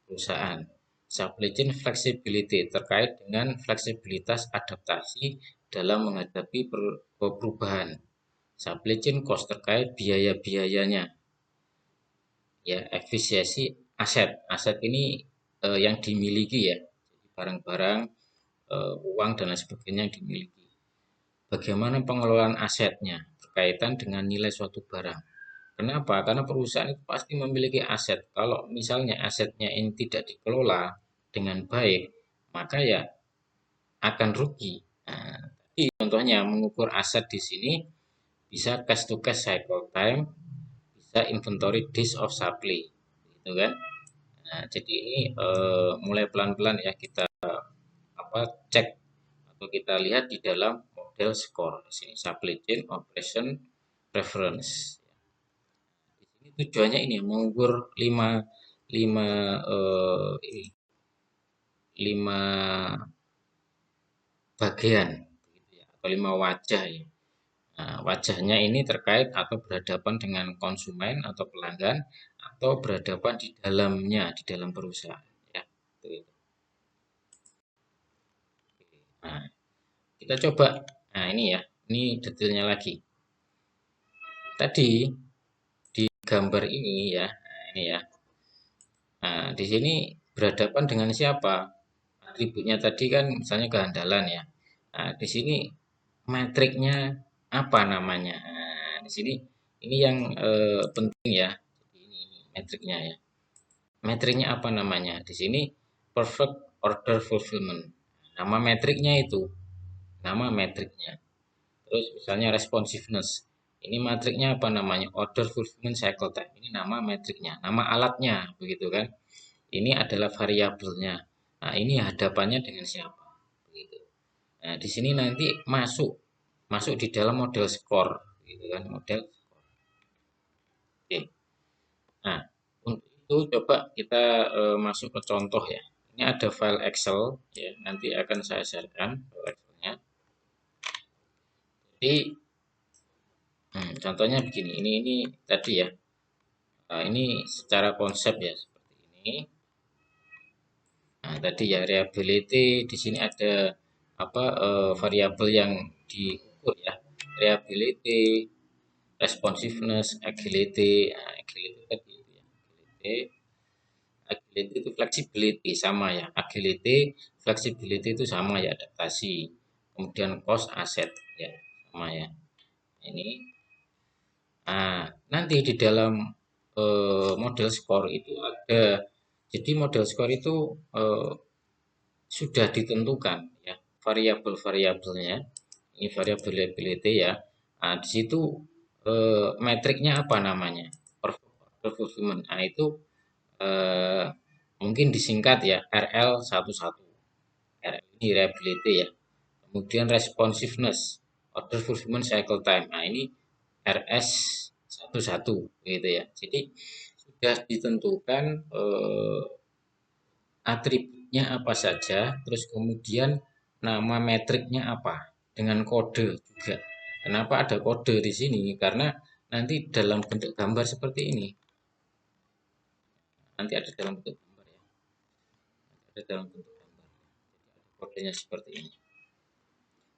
perusahaan, supply chain flexibility terkait dengan fleksibilitas adaptasi dalam menghadapi perubahan, supply chain cost terkait biaya-biayanya, ya efisiensi aset, aset ini yang dimiliki ya, barang-barang, uang dan lain sebagainya yang dimiliki. Bagaimana pengelolaan asetnya berkaitan dengan nilai suatu barang. Kenapa? Karena perusahaan itu pasti memiliki aset. Kalau misalnya asetnya ini tidak dikelola dengan baik, maka ya akan rugi. Nah, contohnya mengukur aset di sini bisa cash to cash cycle time, bisa inventory days of supply, gitu kan? Nah, jadi ini mulai pelan-pelan ya kita cek atau kita lihat di dalam model score di sini supply chain operation reference. Di sini tujuannya ini mengukur 5 5 ini 5 bagian gitu ya, atau 5 wajah ya. Nah, wajahnya ini terkait atau berhadapan dengan konsumen atau pelanggan atau berhadapan di dalamnya di dalam perusahaan ya. Itu. Nah, kita coba. Nah, ini ya. Ini detailnya lagi. Tadi di gambar ini ya. Nah, ini ya. Nah, di sini berhadapan dengan siapa? Atributnya tadi kan misalnya kehandalan ya. Nah, di sini metriknya apa namanya? Nah, di sini ini yang penting ya. Ini metriknya ya. Metriknya apa namanya? Di sini perfect order fulfillment. Nama metriknya itu, nama metriknya. Terus misalnya responsiveness. Ini metriknya apa namanya? Order fulfillment cycle time. Ini nama metriknya, nama alatnya, begitu kan? Ini adalah variabelnya. Nah, ini hadapannya dengan siapa? Begitu. Nah, di sini nanti masuk masuk di dalam model score, gitu kan? Model. Oke. Nah, untuk itu coba kita masuk ke contoh ya. Ini ada file Excel ya, nanti akan saya sharekan file Excelnya. Jadi contohnya begini. Ini tadi ya. Nah, ini secara konsep ya seperti ini. Nah, tadi ya reliability di sini ada variabel yang diukur ya, reliability, responsiveness, agility. Nah, agility tadi itu ya. Agility itu flexibility sama ya. Agility, flexibility itu sama ya, adaptasi. Kemudian cost asset ya, sama ya. Ini nanti di dalam model skor itu ada, jadi model skor itu eh, sudah ditentukan ya variabel-variabelnya. Ini variability ya. Nah, di situ metriknya apa namanya? Performance. Nah, itu eh, mungkin disingkat ya RL11. RL ini reliability ya. Kemudian responsiveness, order fulfillment cycle time. Nah, ini RS11 gitu ya. Jadi sudah ditentukan atributnya apa saja, terus kemudian nama metriknya apa dengan kode juga. Kenapa ada kode di sini? Karena nanti dalam bentuk gambar seperti ini. Nanti ada dalam bentuk gambar ya. Ada dalam bentuk gambar. Kodenya seperti ini.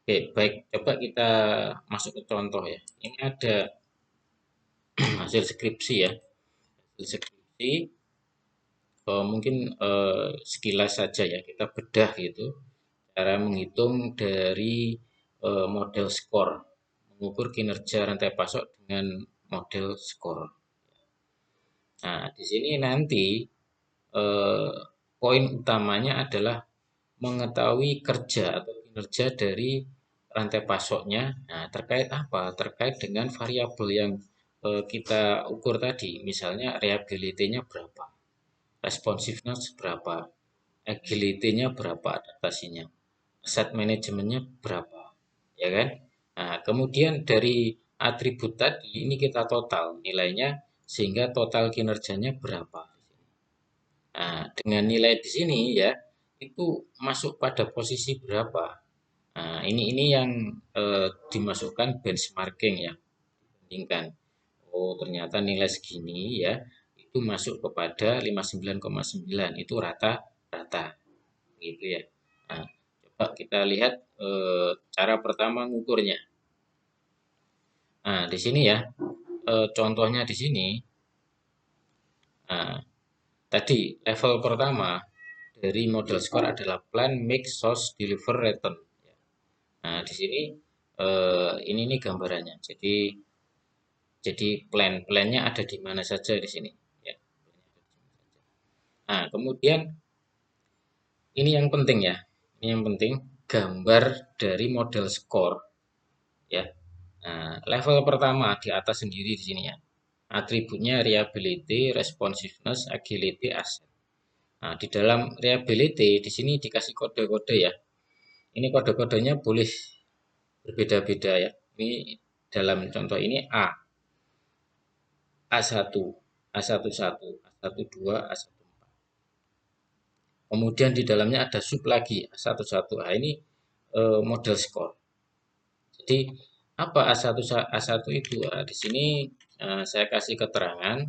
Oke, baik. Coba kita masuk ke contoh ya. Ini ada hasil skripsi ya. Hasil skripsi mungkin sekilas saja ya kita bedah gitu cara menghitung dari model skor, mengukur kinerja rantai pasok dengan model skor. Nah, di sini nanti eh, poin utamanya adalah mengetahui kerja atau kinerja dari rantai pasoknya. Nah, terkait apa? Terkait dengan variabel yang kita ukur tadi, misalnya reliability-nya berapa, responsiveness berapa, agility-nya berapa, adaptasinya, set manajemennya berapa, ya kan? Nah, kemudian dari atribut tadi ini kita total nilainya sehingga total kinerjanya berapa. Nah, dengan nilai di sini ya itu masuk pada posisi berapa. Nah, ini yang dimasukkan benchmarking ya, bandingkan. Oh, ternyata nilai segini ya itu masuk kepada 59,9 itu rata-rata gitu ya. Nah, coba kita lihat cara pertama ngukurnya. Nah, di sini ya, contohnya di sini. Nah, tadi level pertama dari model score adalah plan, make, source, deliver, return. Nah, di sini ini nih gambarannya. Jadi plan-plannya ada di mana saja di sini. Ya. Nah, kemudian ini yang penting ya. Ini yang penting gambar dari model score ya. Nah, level pertama di atas sendiri di sini ya. Atributnya reliability, responsiveness, agility, asset. Nah, di dalam reliability di sini dikasih kode-kode ya. Ini kode-kodenya boleh berbeda-beda ya. Ini dalam contoh ini A, A1, A11, A12, A14. Kemudian di dalamnya ada sub lagi A11. Nah, ini model score. Jadi apa A1 itu? Nah, di sini saya kasih keterangan.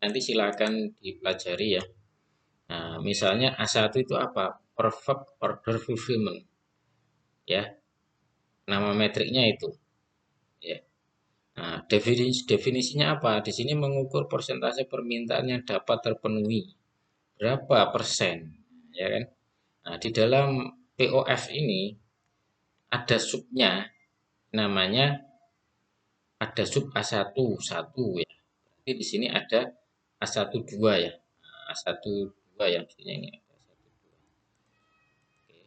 Nanti silakan dipelajari ya. Nah, misalnya A1 itu apa? Perfect order fulfillment. Ya, nama metriknya itu. Ya. Nah, definisinya apa? Di sini mengukur persentase permintaan yang dapat terpenuhi. Berapa persen? Ya kan? Nah, di dalam POF ini ada subnya namanya ada sub A1 1 ya. Jadi di sini ada A1 2 ya. Nah, A1 2 ya mestinya ini ada A1 2. Oke.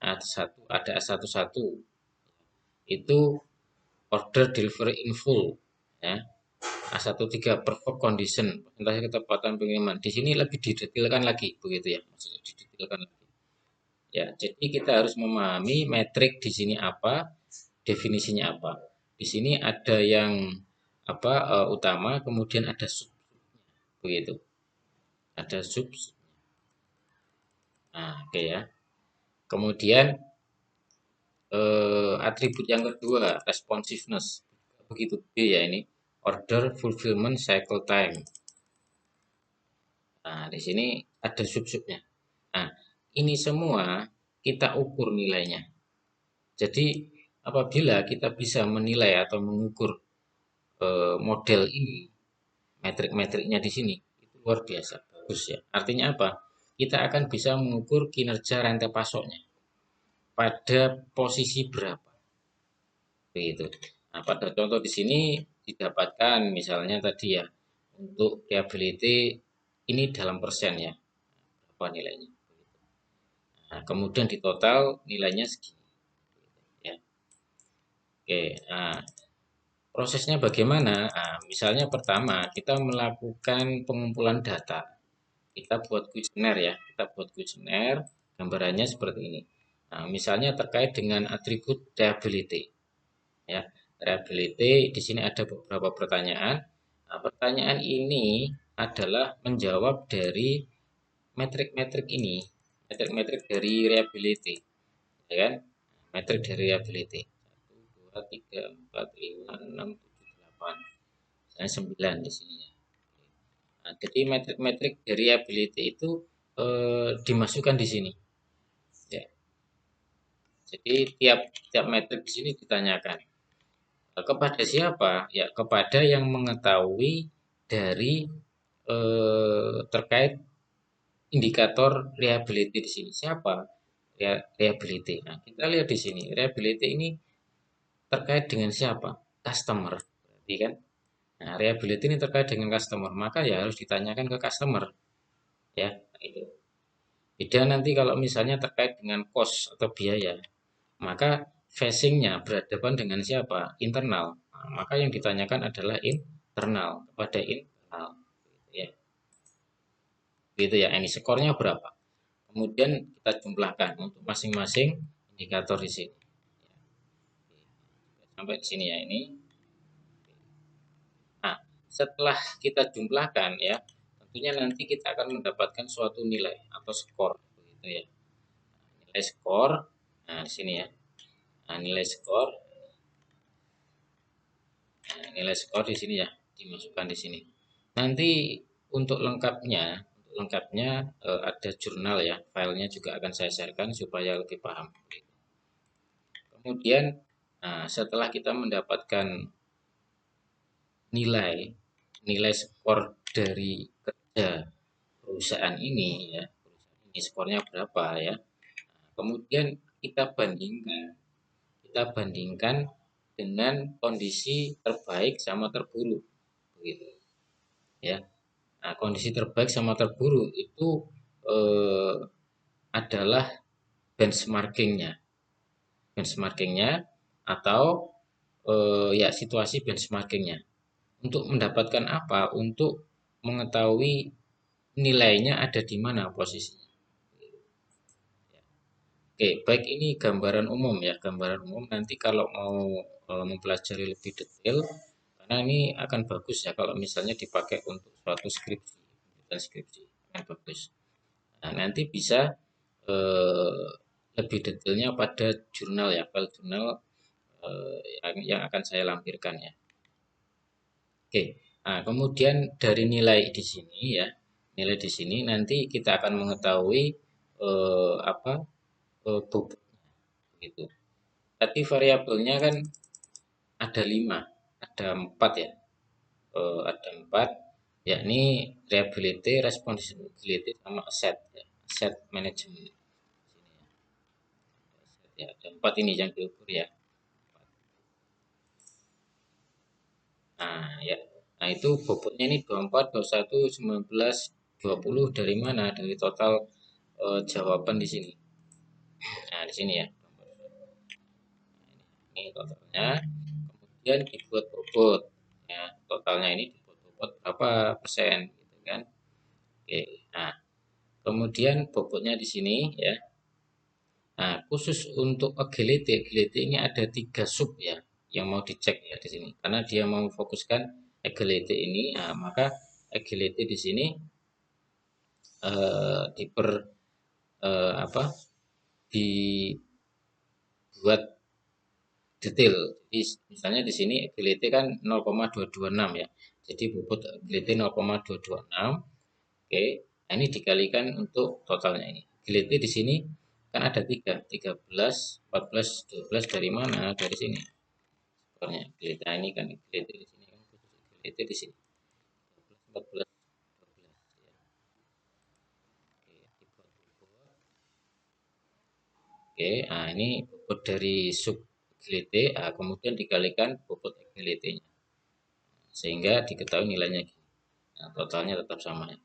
A1 ada A1 1 itu order delivery in full ya. A13 perfect condition, persentase ketepatan pengiriman. Di sini lebih didetailkan lagi begitu ya. Maksudnya didetailkan lagi. Ya, jadi kita harus memahami metrik di sini apa, definisinya apa. Di sini ada yang utama, kemudian ada sub begitu. Ada sub. Nah, oke ya. Kemudian atribut yang kedua, responsiveness. Begitu B ya ini. Order fulfillment cycle time. Nah, di sini ada sub-subnya. Nah, ini semua kita ukur nilainya. Jadi apabila kita bisa menilai atau mengukur model ini, metrik-metriknya di sini itu luar biasa bagus ya. Artinya apa? Kita akan bisa mengukur kinerja rantai pasoknya pada posisi berapa. Begitu. Nah, pada contoh di sini didapatkan misalnya tadi ya untuk reliability ini dalam persen ya, apa nilainya. Nah, kemudian di total nilainya segini. Ya. Oke, nah, prosesnya bagaimana? Nah, misalnya pertama kita melakukan pengumpulan data. Kita buat kuesioner ya, kita buat kuesioner, gambarannya seperti ini. Nah, misalnya terkait dengan atribut reliability. Ya, reliability di sini ada beberapa pertanyaan. Nah, pertanyaan ini adalah menjawab dari metrik-metrik ini, metrik-metrik dari reliability, ya kan? Metrik dari reliability. 1, 2, 3, 4, 5, 6, 7, 8. Saya 9 di sini ya. Nah, jadi metrik-metrik dari reliability itu dimasukkan di sini. Ya. Jadi tiap tiap metrik di sini ditanyakan. Kepada siapa? Ya, kepada yang mengetahui dari terkait indikator reliability di sini. Siapa? Reliability. Nah, kita lihat di sini. Reliability ini terkait dengan siapa? Customer. Berarti kan? Nah, reliability ini terkait dengan customer. Maka ya harus ditanyakan ke customer. Ya, itu. Beda nanti kalau misalnya terkait dengan cost atau biaya. Maka facingnya berhadapan dengan siapa? Internal. Nah, maka yang ditanyakan adalah internal kepada internal. Ya, gitu ya. Ini skornya berapa? Kemudian kita jumlahkan untuk masing-masing indikator di sini. Sampai di sini ya ini. Nah, setelah kita jumlahkan ya, tentunya nanti kita akan mendapatkan suatu nilai atau skor, begitu ya. Nilai skor, nah di sini ya. Nah, nilai skor, nilai skor di sini ya, dimasukkan di sini. Nanti untuk lengkapnya ada jurnal ya, filenya juga akan saya sharekan supaya lebih paham. Kemudian, nah, setelah kita mendapatkan nilai skor dari kerja perusahaan ini ya, ini skornya berapa ya. Kemudian kita bandingkan dengan kondisi terbaik sama terburuk begitu ya. Nah, kondisi terbaik sama terburuk itu eh, adalah benchmarkingnya benchmarkingnya atau ya situasi benchmarkingnya. Untuk mendapatkan apa? Untuk mengetahui nilainya ada di mana posisinya. Oke, baik ini gambaran umum ya, gambaran umum. Nanti kalau mau mempelajari lebih detail, karena ini akan bagus ya kalau misalnya dipakai untuk suatu skripsi, skripsi akan bagus. Nah, nanti bisa eh, lebih detailnya pada jurnal ya, file jurnal yang akan saya lampirkan ya. Oke, nah kemudian dari nilai di sini ya, nilai di sini nanti kita akan mengetahui apa bobotnya gitu. Tadi variabelnya kan ada 5, ada 4 ya, ada 4, yakni reliability, responsibility, sama asset ya, asset management. Ya, ada 4 ini yang diukur ya. Nah, ya. Nah, itu bobotnya ini 24, 21, 19, 20 dari mana? Dari total jawaban di sini. Nah, di sini ya. Ini totalnya. Kemudian dibuat bobot. Ya, totalnya ini dibuat bobot berapa persen gitu kan. Oke. Nah, kemudian bobotnya di sini ya. Nah, khusus untuk agility, ini ada 3 sub ya yang mau dicek ya di sini. Karena dia mau fokuskan agility ini, nah, maka agility di sini diper apa dibuat detail. Jadi misalnya di sini agility kan 0,226 ya. Jadi bobot agility 0,226. Oke. Nah, ini dikalikan untuk totalnya ini. Agility di sini Kan ada 3, 13, 14, 12 dari mana? Dari sini. Skornya gelita ini kan gelita di sini kan gelita di sini. 14, 12 ya. Oke, nah ini bobot dari sub gelite, kemudian dikalikan bobot gelite-nya. Sehingga diketahui nilainya. Nah, totalnya tetap sama ya.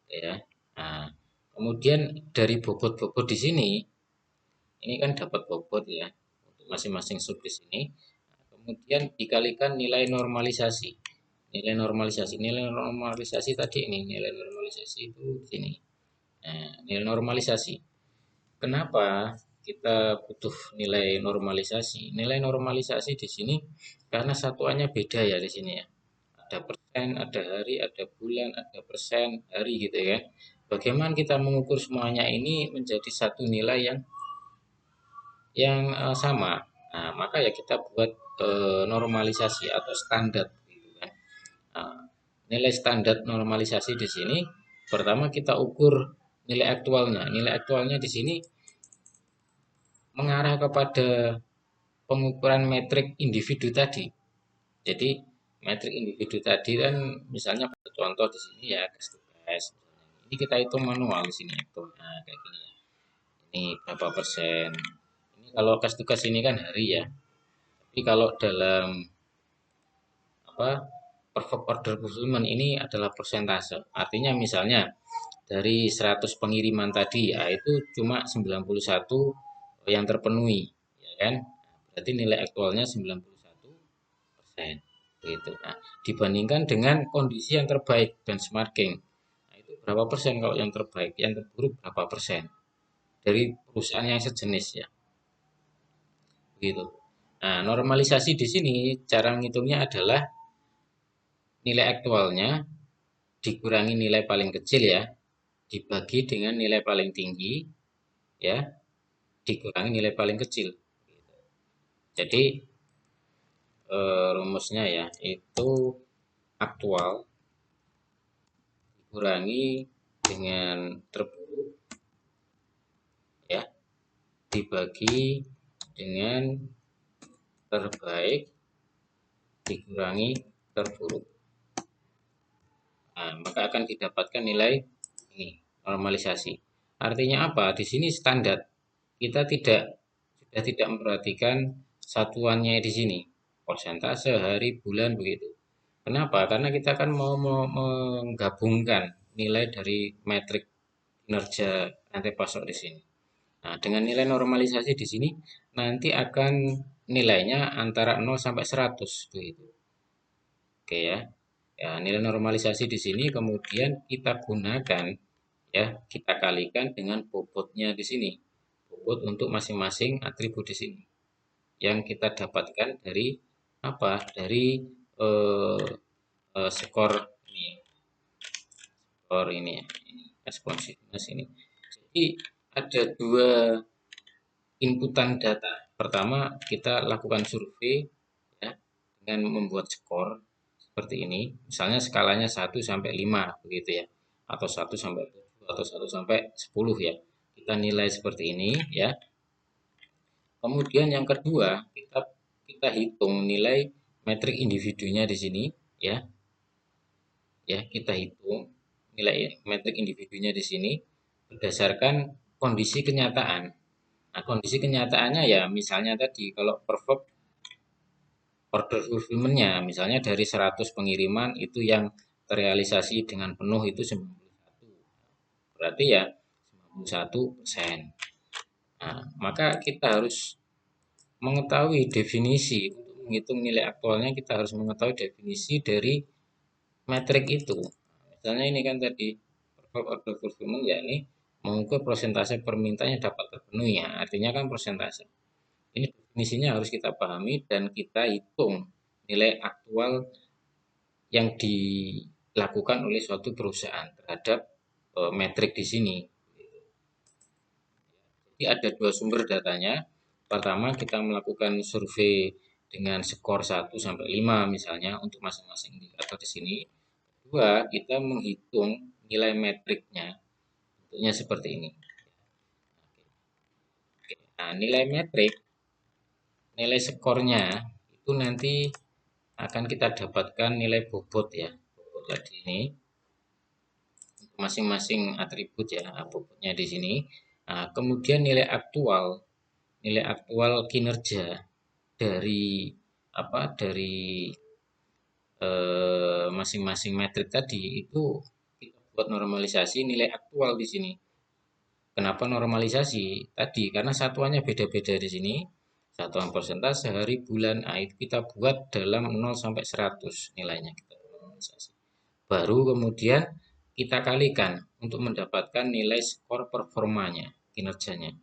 Ya. Nah, kemudian dari bobot-bobot di sini, ini kan dapat bobot ya untuk masing-masing sub di sini. Nah, kemudian dikalikan nilai normalisasi. Nilai normalisasi tadi ini, nilai normalisasi itu di sini. Nah, nilai normalisasi. Kenapa kita butuh nilai normalisasi? Nilai normalisasi di sini karena satuannya beda ya di sini ya. Ada persen, ada hari, ada bulan, ada persen, hari gitu ya. Bagaimana kita mengukur semuanya ini menjadi satu nilai yang sama. Nah, maka ya kita buat normalisasi atau standar gitu kan. Nah, nilai standar normalisasi di sini pertama kita ukur nilai aktualnya. Nilai aktualnya di sini mengarah kepada pengukuran metrik individu tadi. Jadi metrik individu tadi kan misalnya contoh di sini ya case to case. Ini kita hitung manual di sini itu. Nah, kayak gini ya. Ini berapa persen? Ini kalau case to case ini kan hari ya. Tapi kalau dalam apa perfect order fulfillment ini adalah persentase. Artinya misalnya dari 100 pengiriman tadi ya itu cuma 91 yang terpenuhi ya kan. Berarti nilai aktualnya 91%. Gitu. Nah, dibandingkan dengan kondisi yang terbaik benchmarking. Nah, itu berapa persen kalau yang terbaik, yang terburuk berapa persen dari perusahaan yang sejenis ya. Gitu. Nah, normalisasi di sini cara menghitungnya adalah nilai aktualnya dikurangi nilai paling kecil ya, dibagi dengan nilai paling tinggi ya, dikurangi nilai paling kecil. Jadi rumusnya ya itu aktual dikurangi dengan terburuk ya dibagi dengan terbaik dikurangi terburuk. Nah, maka akan didapatkan nilai ini normalisasi. Artinya apa? Di sini standar. Kita sudah tidak memperhatikan satuannya di sini. Persentase, hari, bulan begitu. Kenapa? Karena kita kan mau menggabungkan nilai dari metrik kinerja rantai pasok di sini. Nah, dengan nilai normalisasi di sini nanti akan nilainya antara 0 sampai 100 begitu. Oke ya. Ya, nilai normalisasi di sini kemudian kita gunakan ya, kita kalikan dengan bobotnya di sini. Bobot untuk masing-masing atribut di sini. Yang kita dapatkan dari apa? Dari eh, skor ini ya. Skor ini ya. Responsiveness ini. Jadi ada dua inputan data. Pertama, kita lakukan survei ya, dengan membuat skor seperti ini. Misalnya skalanya 1 sampai 5 begitu ya. Atau 1 sampai 7 atau 1 sampai 10 ya. Kita nilai seperti ini ya. Kemudian yang kedua, kita hitung nilai metrik individunya di sini ya. Ya, kita hitung nilai metrik individunya di sini berdasarkan kondisi kenyataan. Nah, kondisi kenyataannya ya misalnya tadi kalau perfect order fulfillment-nya misalnya dari 100 pengiriman itu yang terrealisasi dengan penuh itu 91. Berarti ya 91%. Nah, maka kita harus mengetahui definisi untuk menghitung nilai aktualnya kita harus mengetahui definisi dari metrik itu. Misalnya ini kan tadi perfect order fulfillment ya ini mengukur persentase permintaan yang dapat terpenuhi ya. Artinya kan persentase. Ini definisinya harus kita pahami dan kita hitung nilai aktual yang dilakukan oleh suatu perusahaan terhadap metrik di sini. Jadi ada dua sumber datanya. Pertama kita melakukan survei dengan skor 1 sampai 5 misalnya untuk masing-masing indikator di sini. Kedua, kita menghitung nilai metriknya. Bentuknya seperti ini. Nah, nilai metrik, nilai skornya itu nanti akan kita dapatkan nilai bobot ya. Bobot tadi ini masing-masing atribut ya, bobotnya di sini. Nah, kemudian nilai aktual kinerja dari dari masing-masing metrik tadi itu kita buat normalisasi nilai aktual di sini. Kenapa normalisasi? Tadi karena satuannya beda-beda di sini. Satuan persentase, hari, bulan, itu kita buat dalam 0 sampai 100 nilainya kita normalisasi. Baru kemudian kita kalikan untuk mendapatkan nilai skor performanya, kinerjanya.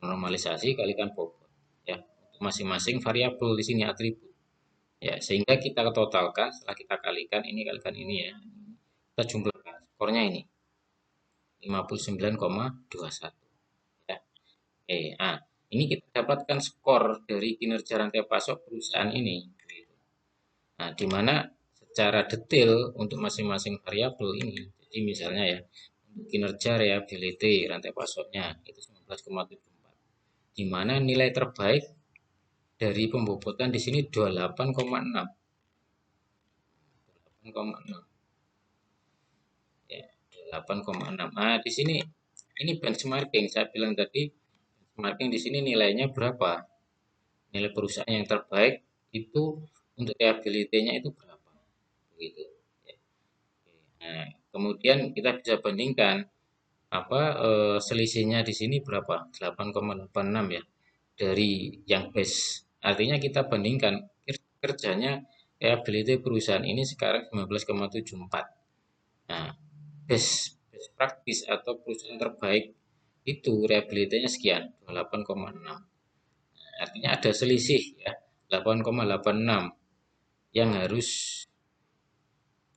Normalisasi kalikan bobot ya. Untuk masing-masing variabel di sini atribut. Ya, sehingga kita totalkan setelah kita kalikan ini ya. Kita jumlahkan skornya ini 59,21 ya. Ini kita dapatkan skor dari kinerja rantai pasok perusahaan ini. Nah, di mana secara detail untuk masing-masing variabel ini. Jadi misalnya ya, untuk kinerja reliability rantai pasoknya itu 19,74. Di mana nilai terbaik dari pembobotan di sini 28,6. 8,6 ya, 8,6. Nah, di sini ini benchmarking. Saya bilang tadi benchmarking di sini nilainya berapa? Nilai perusahaan yang terbaik itu untuk reliability-nya itu berapa? Begitu. Ya. Nah, kemudian kita bisa bandingkan selisihnya di sini berapa? 8,86 ya. Dari yang base. Artinya kita bandingkan kerjanya reliability perusahaan ini sekarang 19,74. Nah, best practice atau perusahaan terbaik itu reliability-nya sekian, 28,6. Artinya ada selisih ya, 8,86 yang harus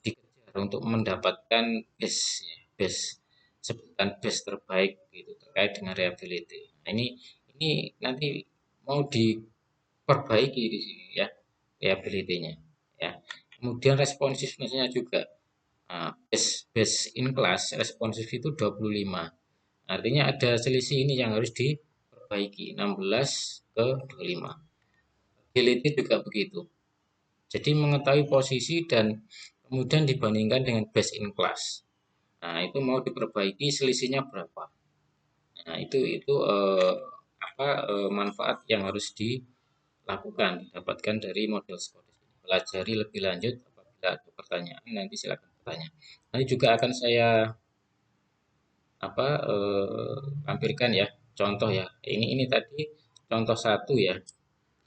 dikejar untuk mendapatkan best sebutan best terbaik gitu terkait dengan reliability. Nah, ini nanti mau diperbaiki di sini ya reliability-nya ya. Kemudian responsiveness-nya juga. Nah, best in class responsif itu 25. Artinya ada selisih ini yang harus diperbaiki 16 ke 25. Agility juga begitu. Jadi mengetahui posisi dan kemudian dibandingkan dengan best in class. Nah, itu mau diperbaiki selisihnya berapa. Nah, itu manfaat yang harus dilakukan, didapatkan dari model skor. Pelajari lebih lanjut apabila ada pertanyaan nanti silakan bertanya. Nanti juga akan saya lampirkan ya contoh ya. Ini tadi contoh satu ya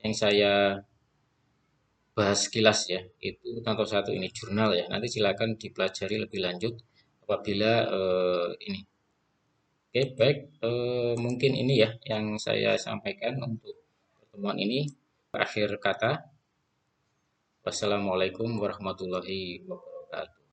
yang saya bahas sekilas ya. Itu contoh satu ini jurnal ya. Nanti silakan dipelajari lebih lanjut apabila ini. Oke, baik. Mungkin ini ya yang saya sampaikan untuk pertemuan ini. Akhir kata, wassalamualaikum warahmatullahi wabarakatuh.